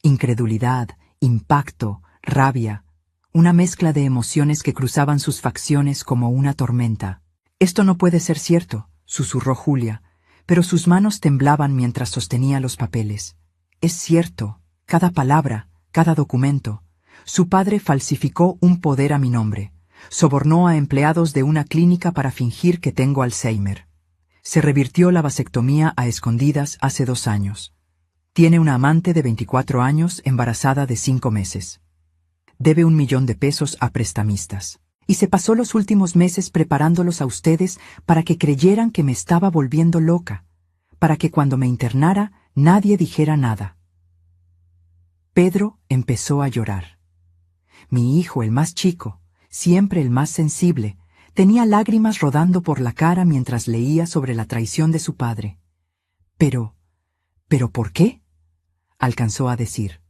Incredulidad, impacto, rabia, una mezcla de emociones que cruzaban sus facciones como una tormenta. Esto no puede ser cierto, susurró Julia, pero sus manos temblaban mientras sostenía los papeles. Es cierto, cada palabra, cada documento. Su padre falsificó un poder a mi nombre. Sobornó a empleados de una clínica para fingir que tengo Alzheimer. Se revirtió la vasectomía a escondidas hace 2 años. Tiene una amante de 24 años embarazada de 5 meses. Debe 1 millón de pesos a prestamistas. Y se pasó los últimos meses preparándolos a ustedes para que creyeran que me estaba volviendo loca, para que cuando me internara nadie dijera nada. Pedro empezó a llorar. Mi hijo, el más chico, siempre el más sensible, tenía lágrimas rodando por la cara mientras leía sobre la traición de su padre. ¿Pero por qué? Alcanzó a decir.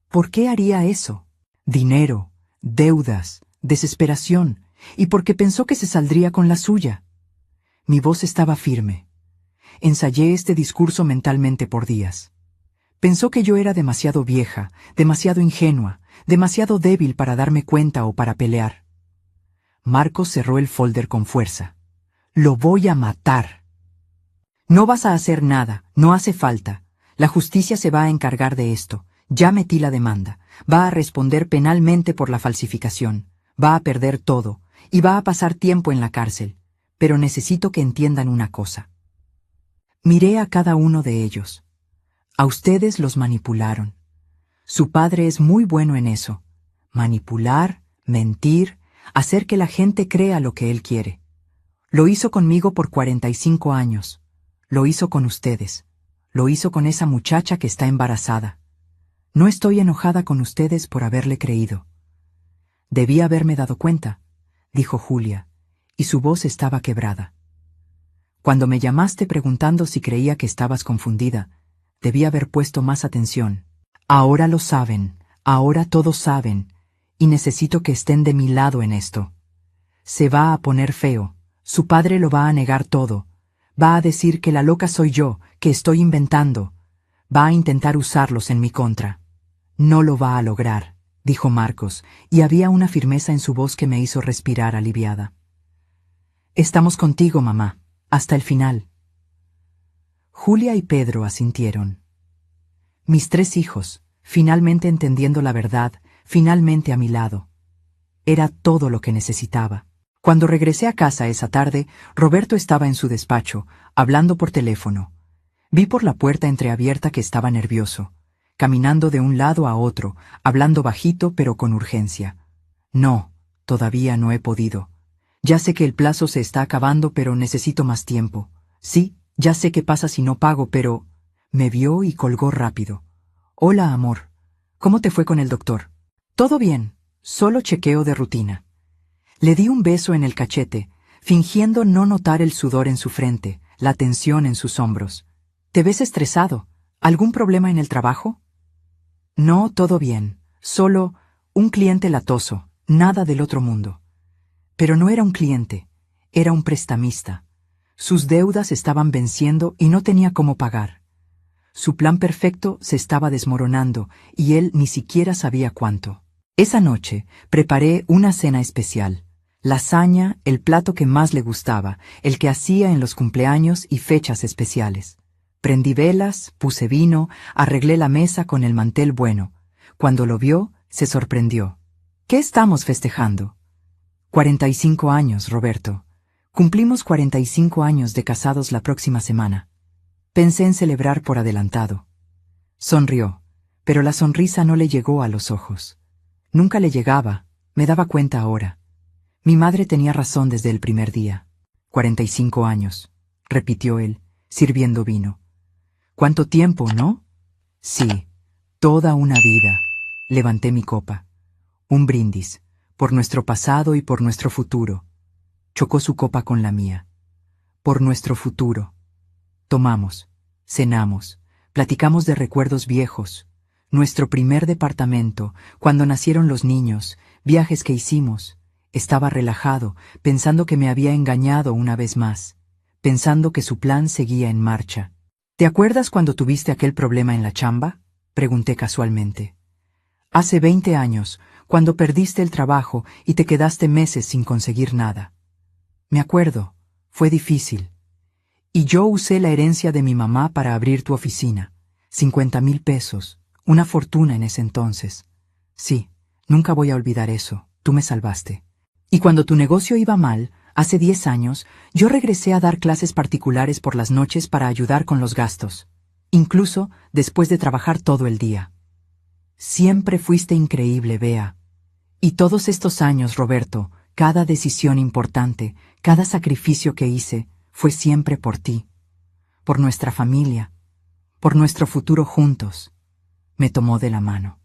¿Por qué haría eso? Dinero, deudas, desesperación, y porque pensó que se saldría con la suya. Mi voz estaba firme. Ensayé este discurso mentalmente por días. Pensó que yo era demasiado vieja, demasiado ingenua, demasiado débil para darme cuenta o para pelear. Marcos cerró el folder con fuerza. Lo voy a matar. No vas a hacer nada, no hace falta. La justicia se va a encargar de esto. Ya metí la demanda. Va a responder penalmente por la falsificación. Va a perder todo. Y va a pasar tiempo en la cárcel. Pero necesito que entiendan una cosa. Miré a cada uno de ellos. A ustedes los manipularon. Su padre es muy bueno en eso. Manipular, mentir, hacer que la gente crea lo que él quiere. Lo hizo conmigo por 45 años. Lo hizo con ustedes. Lo hizo con esa muchacha que está embarazada. No estoy enojada con ustedes por haberle creído. Debí haberme dado cuenta, dijo Julia, y su voz estaba quebrada. Cuando me llamaste preguntando si creía que estabas confundida, debí haber puesto más atención. Ahora lo saben, ahora todos saben, y necesito que estén de mi lado en esto. Se va a poner feo, su padre lo va a negar todo, va a decir que la loca soy yo, que estoy inventando, va a intentar usarlos en mi contra. No lo va a lograr, dijo Marcos, y había una firmeza en su voz que me hizo respirar aliviada. Estamos contigo, mamá, hasta el final. Julia y Pedro asintieron. Mis 3 hijos, finalmente entendiendo la verdad, finalmente a mi lado. Era todo lo que necesitaba. Cuando regresé a casa esa tarde, Roberto estaba en su despacho, hablando por teléfono. Vi por la puerta entreabierta que estaba nervioso, caminando de un lado a otro, hablando bajito pero con urgencia. No, todavía no he podido. Ya sé que el plazo se está acabando, pero necesito más tiempo. Sí, ya sé qué pasa si no pago, pero... Me vio y colgó rápido. Hola, amor. ¿Cómo te fue con el doctor? Todo bien, solo chequeo de rutina. Le di un beso en el cachete, fingiendo no notar el sudor en su frente, la tensión en sus hombros. ¿Te ves estresado? ¿Algún problema en el trabajo? No, todo bien. Solo un cliente latoso, nada del otro mundo. Pero no era un cliente, era un prestamista. Sus deudas estaban venciendo y no tenía cómo pagar. Su plan perfecto se estaba desmoronando y él ni siquiera sabía cuánto. Esa noche preparé una cena especial. Lasaña, el plato que más le gustaba, el que hacía en los cumpleaños y fechas especiales. Prendí velas, puse vino, arreglé la mesa con el mantel bueno. Cuando lo vio, se sorprendió. ¿Qué estamos festejando? 45 años, Roberto. Cumplimos 45 años de casados la próxima semana. Pensé en celebrar por adelantado. Sonrió, pero la sonrisa no le llegó a los ojos. Nunca le llegaba, me daba cuenta ahora. Mi madre tenía razón desde el primer día. 45 años, repitió él, sirviendo vino. ¿Cuánto tiempo, no? Sí, toda una vida. Levanté mi copa. Un brindis, por nuestro pasado y por nuestro futuro. Chocó su copa con la mía. Por nuestro futuro. Tomamos, cenamos, platicamos de recuerdos viejos, nuestro primer departamento, cuando nacieron los niños, viajes que hicimos. Estaba relajado, pensando que me había engañado una vez más, pensando que su plan seguía en marcha. ¿Te acuerdas cuando tuviste aquel problema en la chamba? Pregunté casualmente. Hace 20 años, cuando perdiste el trabajo y te quedaste meses sin conseguir nada. Me acuerdo, fue difícil. Y yo usé la herencia de mi mamá para abrir tu oficina. 50,000 pesos, una fortuna en ese entonces. Sí, nunca voy a olvidar eso, tú me salvaste. Y cuando tu negocio iba mal, hace 10 años, yo regresé a dar clases particulares por las noches para ayudar con los gastos, incluso después de trabajar todo el día. Siempre fuiste increíble, Bea. Y todos estos años, Roberto, cada decisión importante, cada sacrificio que hice, fue siempre por ti, por nuestra familia, por nuestro futuro juntos. Me tomó de la mano.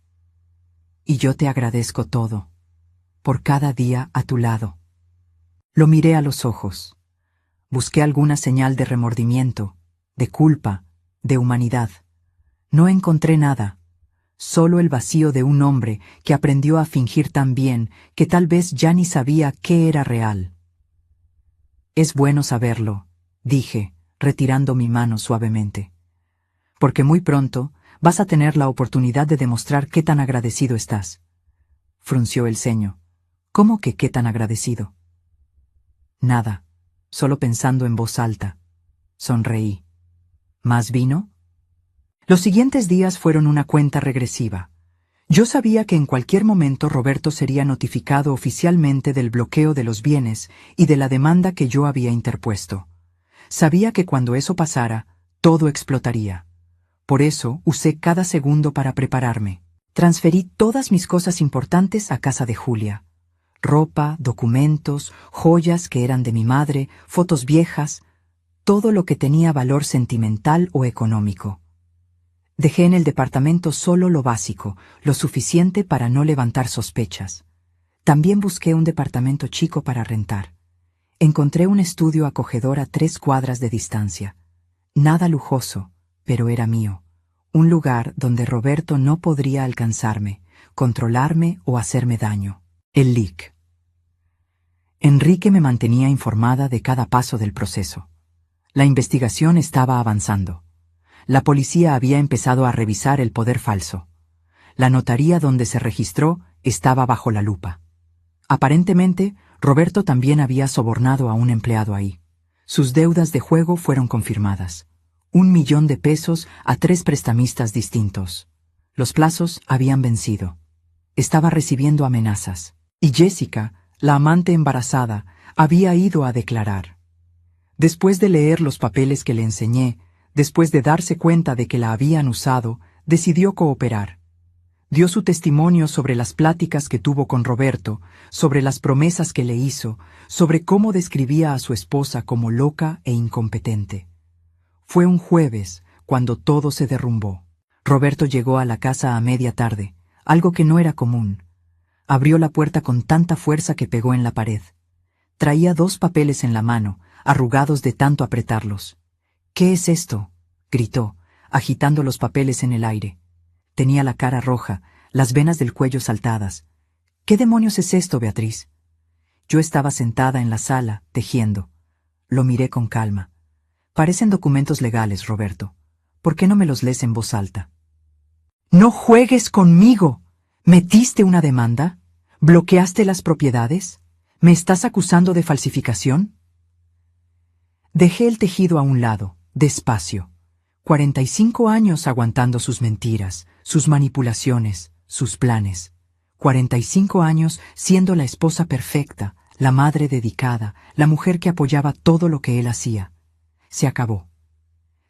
Y yo te agradezco todo, por cada día a tu lado. Lo miré a los ojos. Busqué alguna señal de remordimiento, de culpa, de humanidad. No encontré nada, solo el vacío de un hombre que aprendió a fingir tan bien que tal vez ya ni sabía qué era real. Es bueno saberlo, dije, retirando mi mano suavemente. Porque muy pronto vas a tener la oportunidad de demostrar qué tan agradecido estás. Frunció el ceño. ¿Cómo que qué tan agradecido? Nada, solo pensando en voz alta. Sonreí. ¿Más vino? Los siguientes días fueron una cuenta regresiva. Yo sabía que en cualquier momento Roberto sería notificado oficialmente del bloqueo de los bienes y de la demanda que yo había interpuesto. Sabía que cuando eso pasara, todo explotaría. Por eso usé cada segundo para prepararme. Transferí todas mis cosas importantes a casa de Julia. Ropa, documentos, joyas que eran de mi madre, fotos viejas, todo lo que tenía valor sentimental o económico. Dejé en el departamento solo lo básico, lo suficiente para no levantar sospechas. También busqué un departamento chico para rentar. Encontré un estudio acogedor a 3 cuadras de distancia. Nada lujoso, pero era mío. Un lugar donde Roberto no podría alcanzarme, controlarme o hacerme daño. El LIC. Enrique me mantenía informada de cada paso del proceso. La investigación estaba avanzando. La policía había empezado a revisar el poder falso. La notaría donde se registró estaba bajo la lupa. Aparentemente, Roberto también había sobornado a un empleado ahí. Sus deudas de juego fueron confirmadas. 1,000,000 de pesos a 3 prestamistas distintos. Los plazos habían vencido. Estaba recibiendo amenazas. Y Jessica, la amante embarazada, había ido a declarar. Después de leer los papeles que le enseñé, después de darse cuenta de que la habían usado, decidió cooperar. Dio su testimonio sobre las pláticas que tuvo con Roberto, sobre las promesas que le hizo, sobre cómo describía a su esposa como loca e incompetente. Fue un jueves cuando todo se derrumbó. Roberto llegó a la casa a media tarde, algo que no era común. Abrió la puerta con tanta fuerza que pegó en la pared. Traía 2 papeles en la mano, arrugados de tanto apretarlos. ¿Qué es esto?, gritó, agitando los papeles en el aire. Tenía la cara roja, las venas del cuello saltadas. ¿Qué demonios es esto, Beatriz? Yo estaba sentada en la sala, tejiendo. Lo miré con calma. Parecen documentos legales, Roberto. ¿Por qué no me los lees en voz alta? ¡No juegues conmigo! ¿Metiste una demanda? ¿Bloqueaste las propiedades? ¿Me estás acusando de falsificación? Dejé el tejido a un lado, despacio. 45 años aguantando sus mentiras, sus manipulaciones, sus planes. 45 años siendo la esposa perfecta, la madre dedicada, la mujer que apoyaba todo lo que él hacía. Se acabó.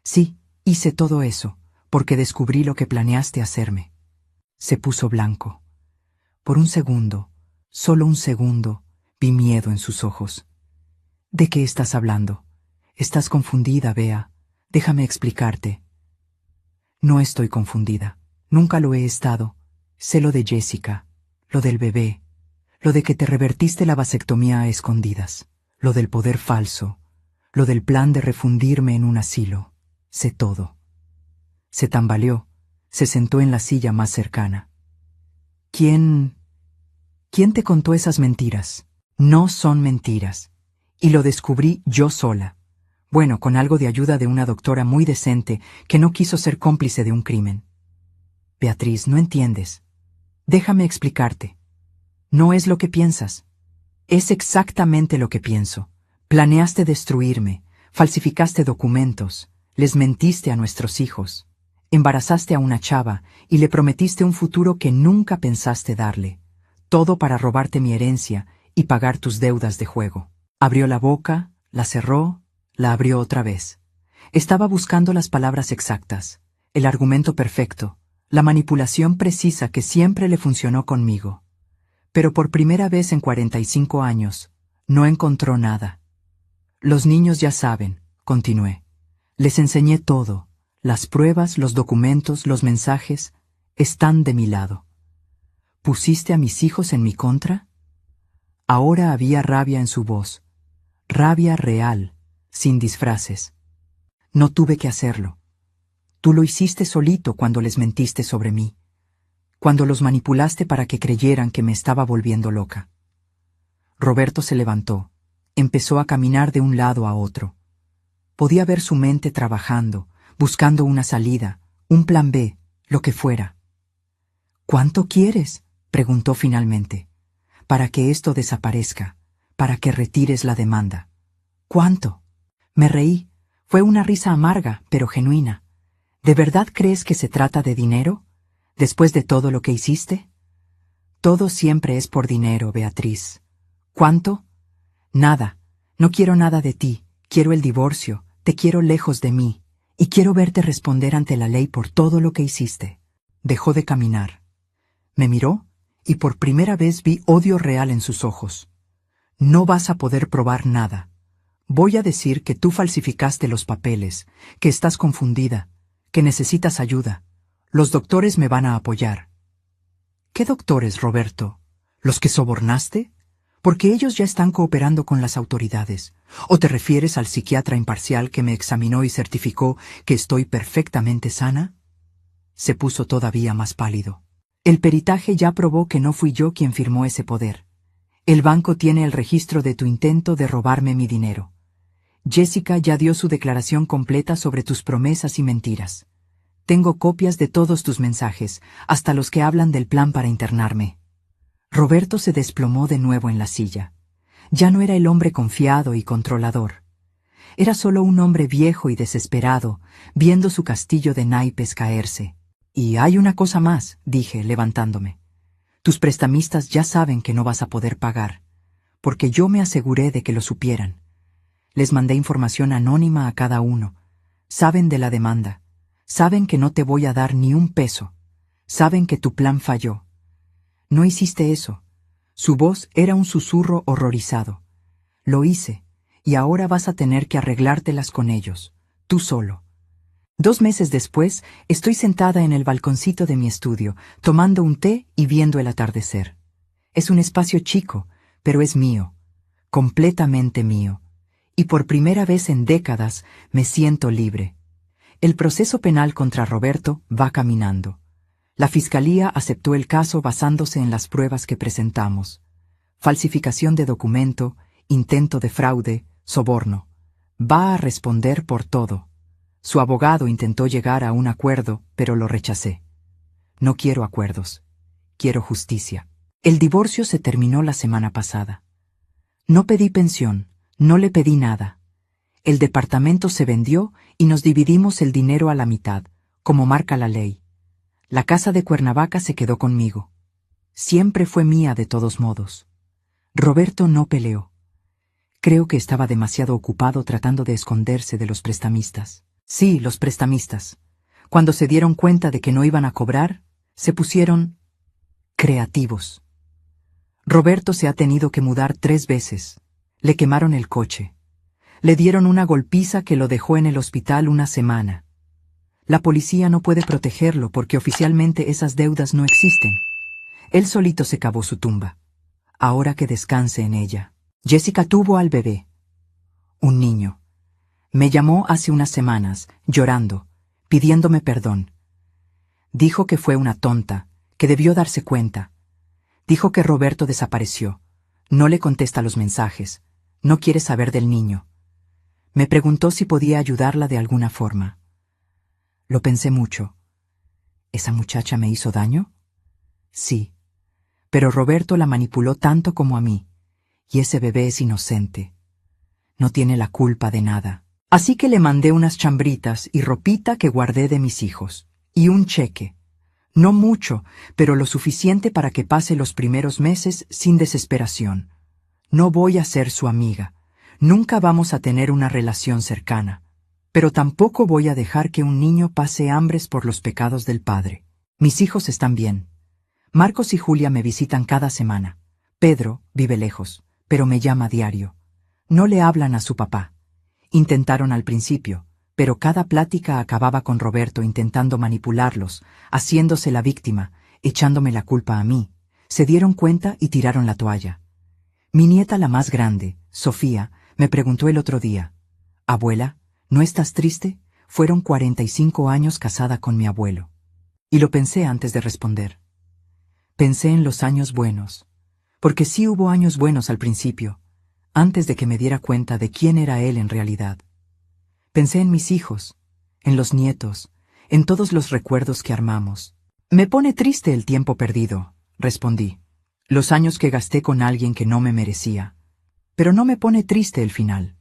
Sí, hice todo eso, porque descubrí lo que planeaste hacerme. Se puso blanco. Por un segundo, solo un segundo, vi miedo en sus ojos. ¿De qué estás hablando? Estás confundida, Bea. Déjame explicarte. No estoy confundida. Nunca lo he estado. Sé lo de Jessica, lo del bebé, lo de que te revertiste la vasectomía a escondidas, lo del poder falso, lo del plan de refundirme en un asilo. Sé todo. Se tambaleó, se sentó en la silla más cercana. ¿Quién te contó esas mentiras? No son mentiras. Y lo descubrí yo sola. Bueno, con algo de ayuda de una doctora muy decente que no quiso ser cómplice de un crimen. Beatriz, no entiendes. Déjame explicarte. No es lo que piensas. Es exactamente lo que pienso. Planeaste destruirme, falsificaste documentos, les mentiste a nuestros hijos, embarazaste a una chava y le prometiste un futuro que nunca pensaste darle. Todo para robarte mi herencia y pagar tus deudas de juego. Abrió la boca, la cerró, la abrió otra vez. Estaba buscando las palabras exactas, el argumento perfecto, la manipulación precisa que siempre le funcionó conmigo. Pero por primera vez en 45 años, no encontró nada. Los niños ya saben, continué. Les enseñé todo, las pruebas, los documentos, los mensajes, están de mi lado. ¿Pusiste a mis hijos en mi contra? Ahora había rabia en su voz, rabia real, sin disfraces. No tuve que hacerlo. Tú lo hiciste solito cuando les mentiste sobre mí, cuando los manipulaste para que creyeran que me estaba volviendo loca. Roberto se levantó, empezó a caminar de un lado a otro. Podía ver su mente trabajando, buscando una salida, un plan B, lo que fuera. ¿Cuánto quieres?, preguntó finalmente. Para que esto desaparezca, para que retires la demanda. ¿Cuánto? Me reí. Fue una risa amarga, pero genuina. ¿De verdad crees que se trata de dinero? ¿Después de todo lo que hiciste? Todo siempre es por dinero, Beatriz. ¿Cuánto? Nada. No quiero nada de ti. Quiero el divorcio. Te quiero lejos de mí. Y quiero verte responder ante la ley por todo lo que hiciste. Dejó de caminar. Me miró, y por primera vez vi odio real en sus ojos. No vas a poder probar nada. Voy a decir que tú falsificaste los papeles, que estás confundida, que necesitas ayuda. Los doctores me van a apoyar. ¿Qué doctores, Roberto? ¿Los que sobornaste? Porque ellos ya están cooperando con las autoridades. ¿O te refieres al psiquiatra imparcial que me examinó y certificó que estoy perfectamente sana? Se puso todavía más pálido. El peritaje ya probó que no fui yo quien firmó ese poder. El banco tiene el registro de tu intento de robarme mi dinero. Jessica ya dio su declaración completa sobre tus promesas y mentiras. Tengo copias de todos tus mensajes, hasta los que hablan del plan para internarme. Roberto se desplomó de nuevo en la silla. Ya no era el hombre confiado y controlador. Era solo un hombre viejo y desesperado, viendo su castillo de naipes caerse. Y hay una cosa más, dije, levantándome. Tus prestamistas ya saben que no vas a poder pagar, porque yo me aseguré de que lo supieran. Les mandé información anónima a cada uno. Saben de la demanda. Saben que no te voy a dar ni un peso. Saben que tu plan falló. No hiciste eso. Su voz era un susurro horrorizado. Lo hice, y ahora vas a tener que arreglártelas con ellos, tú solo. 2 meses después, estoy sentada en el balconcito de mi estudio, tomando un té y viendo el atardecer. Es un espacio chico, pero es mío, completamente mío. Y por primera vez en décadas me siento libre. El proceso penal contra Roberto va caminando. La fiscalía aceptó el caso basándose en las pruebas que presentamos. Falsificación de documento, intento de fraude, soborno. Va a responder por todo. Su abogado intentó llegar a un acuerdo, pero lo rechacé. No quiero acuerdos. Quiero justicia. El divorcio se terminó la semana pasada. No pedí pensión, no le pedí nada. El departamento se vendió y nos dividimos el dinero a la mitad, como marca la ley. La casa de Cuernavaca se quedó conmigo. Siempre fue mía de todos modos. Roberto no peleó. Creo que estaba demasiado ocupado tratando de esconderse de los prestamistas. Sí, los prestamistas. Cuando se dieron cuenta de que no iban a cobrar, se pusieron creativos. Roberto se ha tenido que mudar 3 veces. Le quemaron el coche. Le dieron una golpiza que lo dejó en el hospital una semana. La policía no puede protegerlo porque oficialmente esas deudas no existen. Él solito se cavó su tumba. Ahora que descanse en ella. Jessica tuvo al bebé. Un niño. Me llamó hace unas semanas, llorando, pidiéndome perdón. Dijo que fue una tonta, que debió darse cuenta. Dijo que Roberto desapareció. No le contesta los mensajes. No quiere saber del niño. Me preguntó si podía ayudarla de alguna forma. Lo pensé mucho. ¿Esa muchacha me hizo daño? Sí. Pero Roberto la manipuló tanto como a mí. Y ese bebé es inocente. No tiene la culpa de nada. Así que le mandé unas chambritas y ropita que guardé de mis hijos. Y un cheque. No mucho, pero lo suficiente para que pase los primeros meses sin desesperación. No voy a ser su amiga. Nunca vamos a tener una relación cercana. Pero tampoco voy a dejar que un niño pase hambres por los pecados del padre. Mis hijos están bien. Marcos y Julia me visitan cada semana. Pedro vive lejos, pero me llama a diario. No le hablan a su papá. Intentaron al principio, pero cada plática acababa con Roberto intentando manipularlos, haciéndose la víctima, echándome la culpa a mí. Se dieron cuenta y tiraron la toalla. Mi nieta, la más grande, Sofía, me preguntó el otro día: «Abuela, ¿no estás triste? Fueron 45 años casada con mi abuelo». Y lo pensé antes de responder. Pensé en los años buenos, porque sí hubo años buenos al principio, antes de que me diera cuenta de quién era él en realidad. Pensé en mis hijos, en los nietos, en todos los recuerdos que armamos. Me pone triste el tiempo perdido, respondí. Los años que gasté con alguien que no me merecía. Pero no me pone triste el final.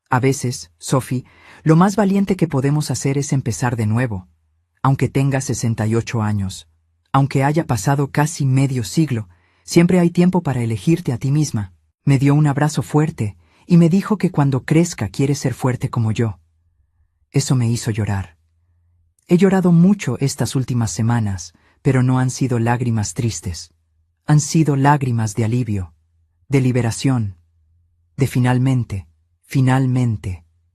A veces, Sophie, lo más valiente que podemos hacer es empezar de nuevo. Aunque tengas 68 años, aunque haya pasado casi medio siglo, siempre hay tiempo para elegirte a ti misma. Me dio un abrazo fuerte y me dijo que cuando crezca quiere ser fuerte como yo. Eso me hizo llorar. He llorado mucho estas últimas semanas, pero no han sido lágrimas tristes. Han sido lágrimas de alivio, de liberación, de finalmente,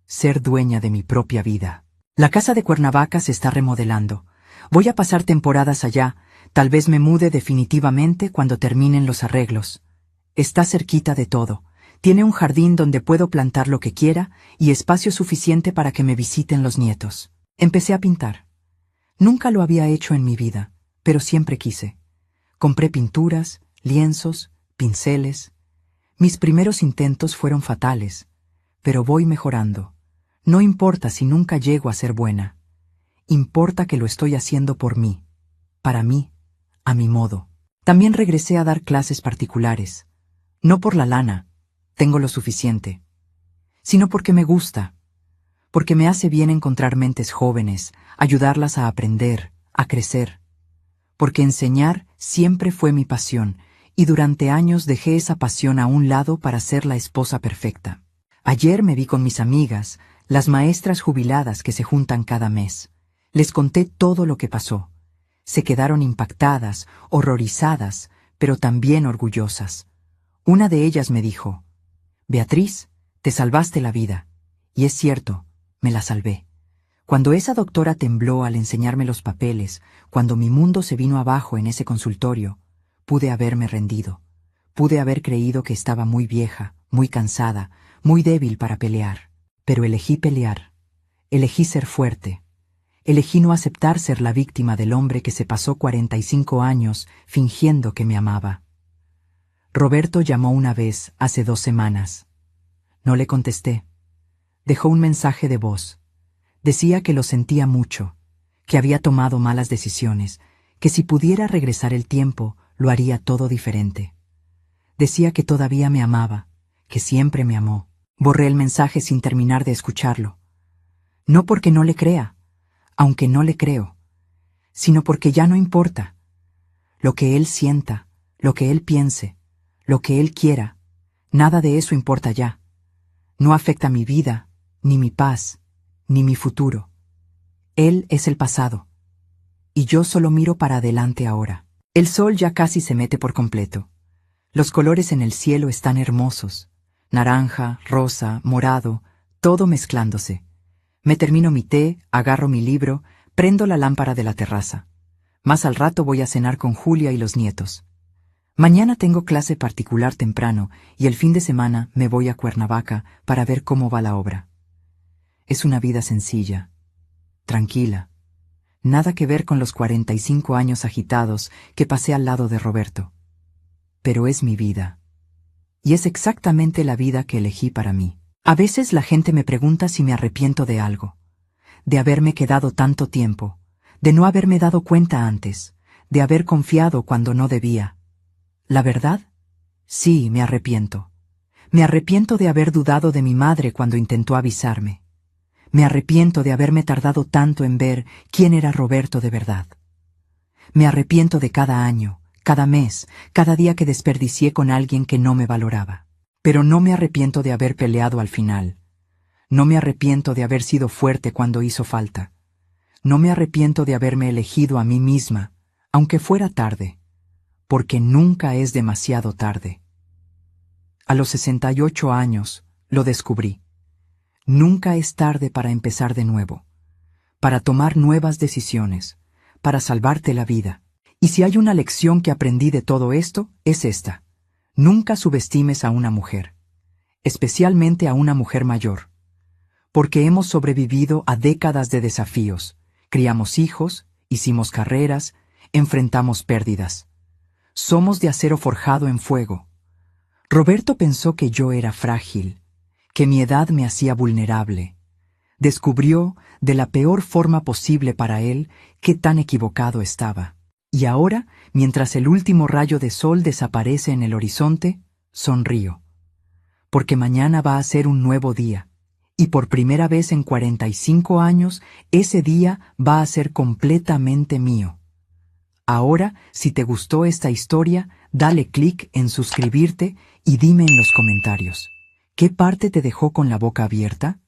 ser dueña de mi propia vida. La casa de Cuernavaca se está remodelando. Voy a pasar temporadas allá, tal vez me mude definitivamente cuando terminen los arreglos. Está cerquita de todo. Tiene un jardín donde puedo plantar lo que quiera y espacio suficiente para que me visiten los nietos. Empecé a pintar. Nunca lo había hecho en mi vida, pero siempre quise. Compré pinturas, lienzos, pinceles. Mis primeros intentos fueron fatales, pero voy mejorando. No importa si nunca llego a ser buena. Importa que lo estoy haciendo por mí, para mí, a mi modo. También regresé a dar clases particulares. No por la lana, tengo lo suficiente, sino porque me gusta, porque me hace bien encontrar mentes jóvenes, ayudarlas a aprender, a crecer. Porque enseñar siempre fue mi pasión, y durante años dejé esa pasión a un lado para ser la esposa perfecta. Ayer me vi con mis amigas, las maestras jubiladas que se juntan cada mes. Les conté todo lo que pasó. Se quedaron impactadas, horrorizadas, pero también orgullosas. Una de ellas me dijo: «Beatriz, te salvaste la vida». Y es cierto, me la salvé. Cuando esa doctora tembló al enseñarme los papeles, cuando mi mundo se vino abajo en ese consultorio, pude haberme rendido. Pude haber creído que estaba muy vieja, muy cansada, muy débil para pelear. Pero elegí pelear. Elegí ser fuerte. Elegí no aceptar ser la víctima del hombre que se pasó 45 años fingiendo que me amaba. Roberto llamó una vez, hace 2 semanas. No le contesté. Dejó un mensaje de voz. Decía que lo sentía mucho, que había tomado malas decisiones, que si pudiera regresar el tiempo, lo haría todo diferente. Decía que todavía me amaba, que siempre me amó. Borré el mensaje sin terminar de escucharlo. No porque no le crea, aunque no le creo, sino porque ya no importa. Lo que él sienta, lo que él piense, lo que él quiera, nada de eso importa ya. No afecta mi vida, ni mi paz, ni mi futuro. Él es el pasado. Y yo solo miro para adelante ahora. El sol ya casi se mete por completo. Los colores en el cielo están hermosos. Naranja, rosa, morado, todo mezclándose. Me termino mi té, agarro mi libro, prendo la lámpara de la terraza. Más al rato voy a cenar con Julia y los nietos. Mañana tengo clase particular temprano y el fin de semana me voy a Cuernavaca para ver cómo va la obra. Es una vida sencilla, tranquila. Nada que ver con los 45 años agitados que pasé al lado de Roberto. Pero es mi vida. Y es exactamente la vida que elegí para mí. A veces la gente me pregunta si me arrepiento de algo. De haberme quedado tanto tiempo, de no haberme dado cuenta antes, de haber confiado cuando no debía. ¿La verdad? Sí, me arrepiento. Me arrepiento de haber dudado de mi madre cuando intentó avisarme. Me arrepiento de haberme tardado tanto en ver quién era Roberto de verdad. Me arrepiento de cada año, cada mes, cada día que desperdicié con alguien que no me valoraba. Pero no me arrepiento de haber peleado al final. No me arrepiento de haber sido fuerte cuando hizo falta. No me arrepiento de haberme elegido a mí misma, aunque fuera tarde, porque nunca es demasiado tarde. A los 68 años lo descubrí. Nunca es tarde para empezar de nuevo, para tomar nuevas decisiones, para salvarte la vida. Y si hay una lección que aprendí de todo esto, es esta. Nunca subestimes a una mujer, especialmente a una mujer mayor, porque hemos sobrevivido a décadas de desafíos, criamos hijos, hicimos carreras, enfrentamos pérdidas. Somos de acero forjado en fuego. Roberto pensó que yo era frágil, que mi edad me hacía vulnerable. Descubrió, de la peor forma posible para él, qué tan equivocado estaba. Y ahora, mientras el último rayo de sol desaparece en el horizonte, sonrío. Porque mañana va a ser un nuevo día, y por primera vez en 45 años, ese día va a ser completamente mío. Ahora, si te gustó esta historia, dale clic en suscribirte y dime en los comentarios, ¿qué parte te dejó con la boca abierta?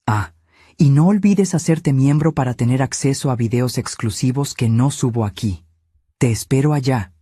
Ah, y no olvides hacerte miembro para tener acceso a videos exclusivos que no subo aquí. Te espero allá.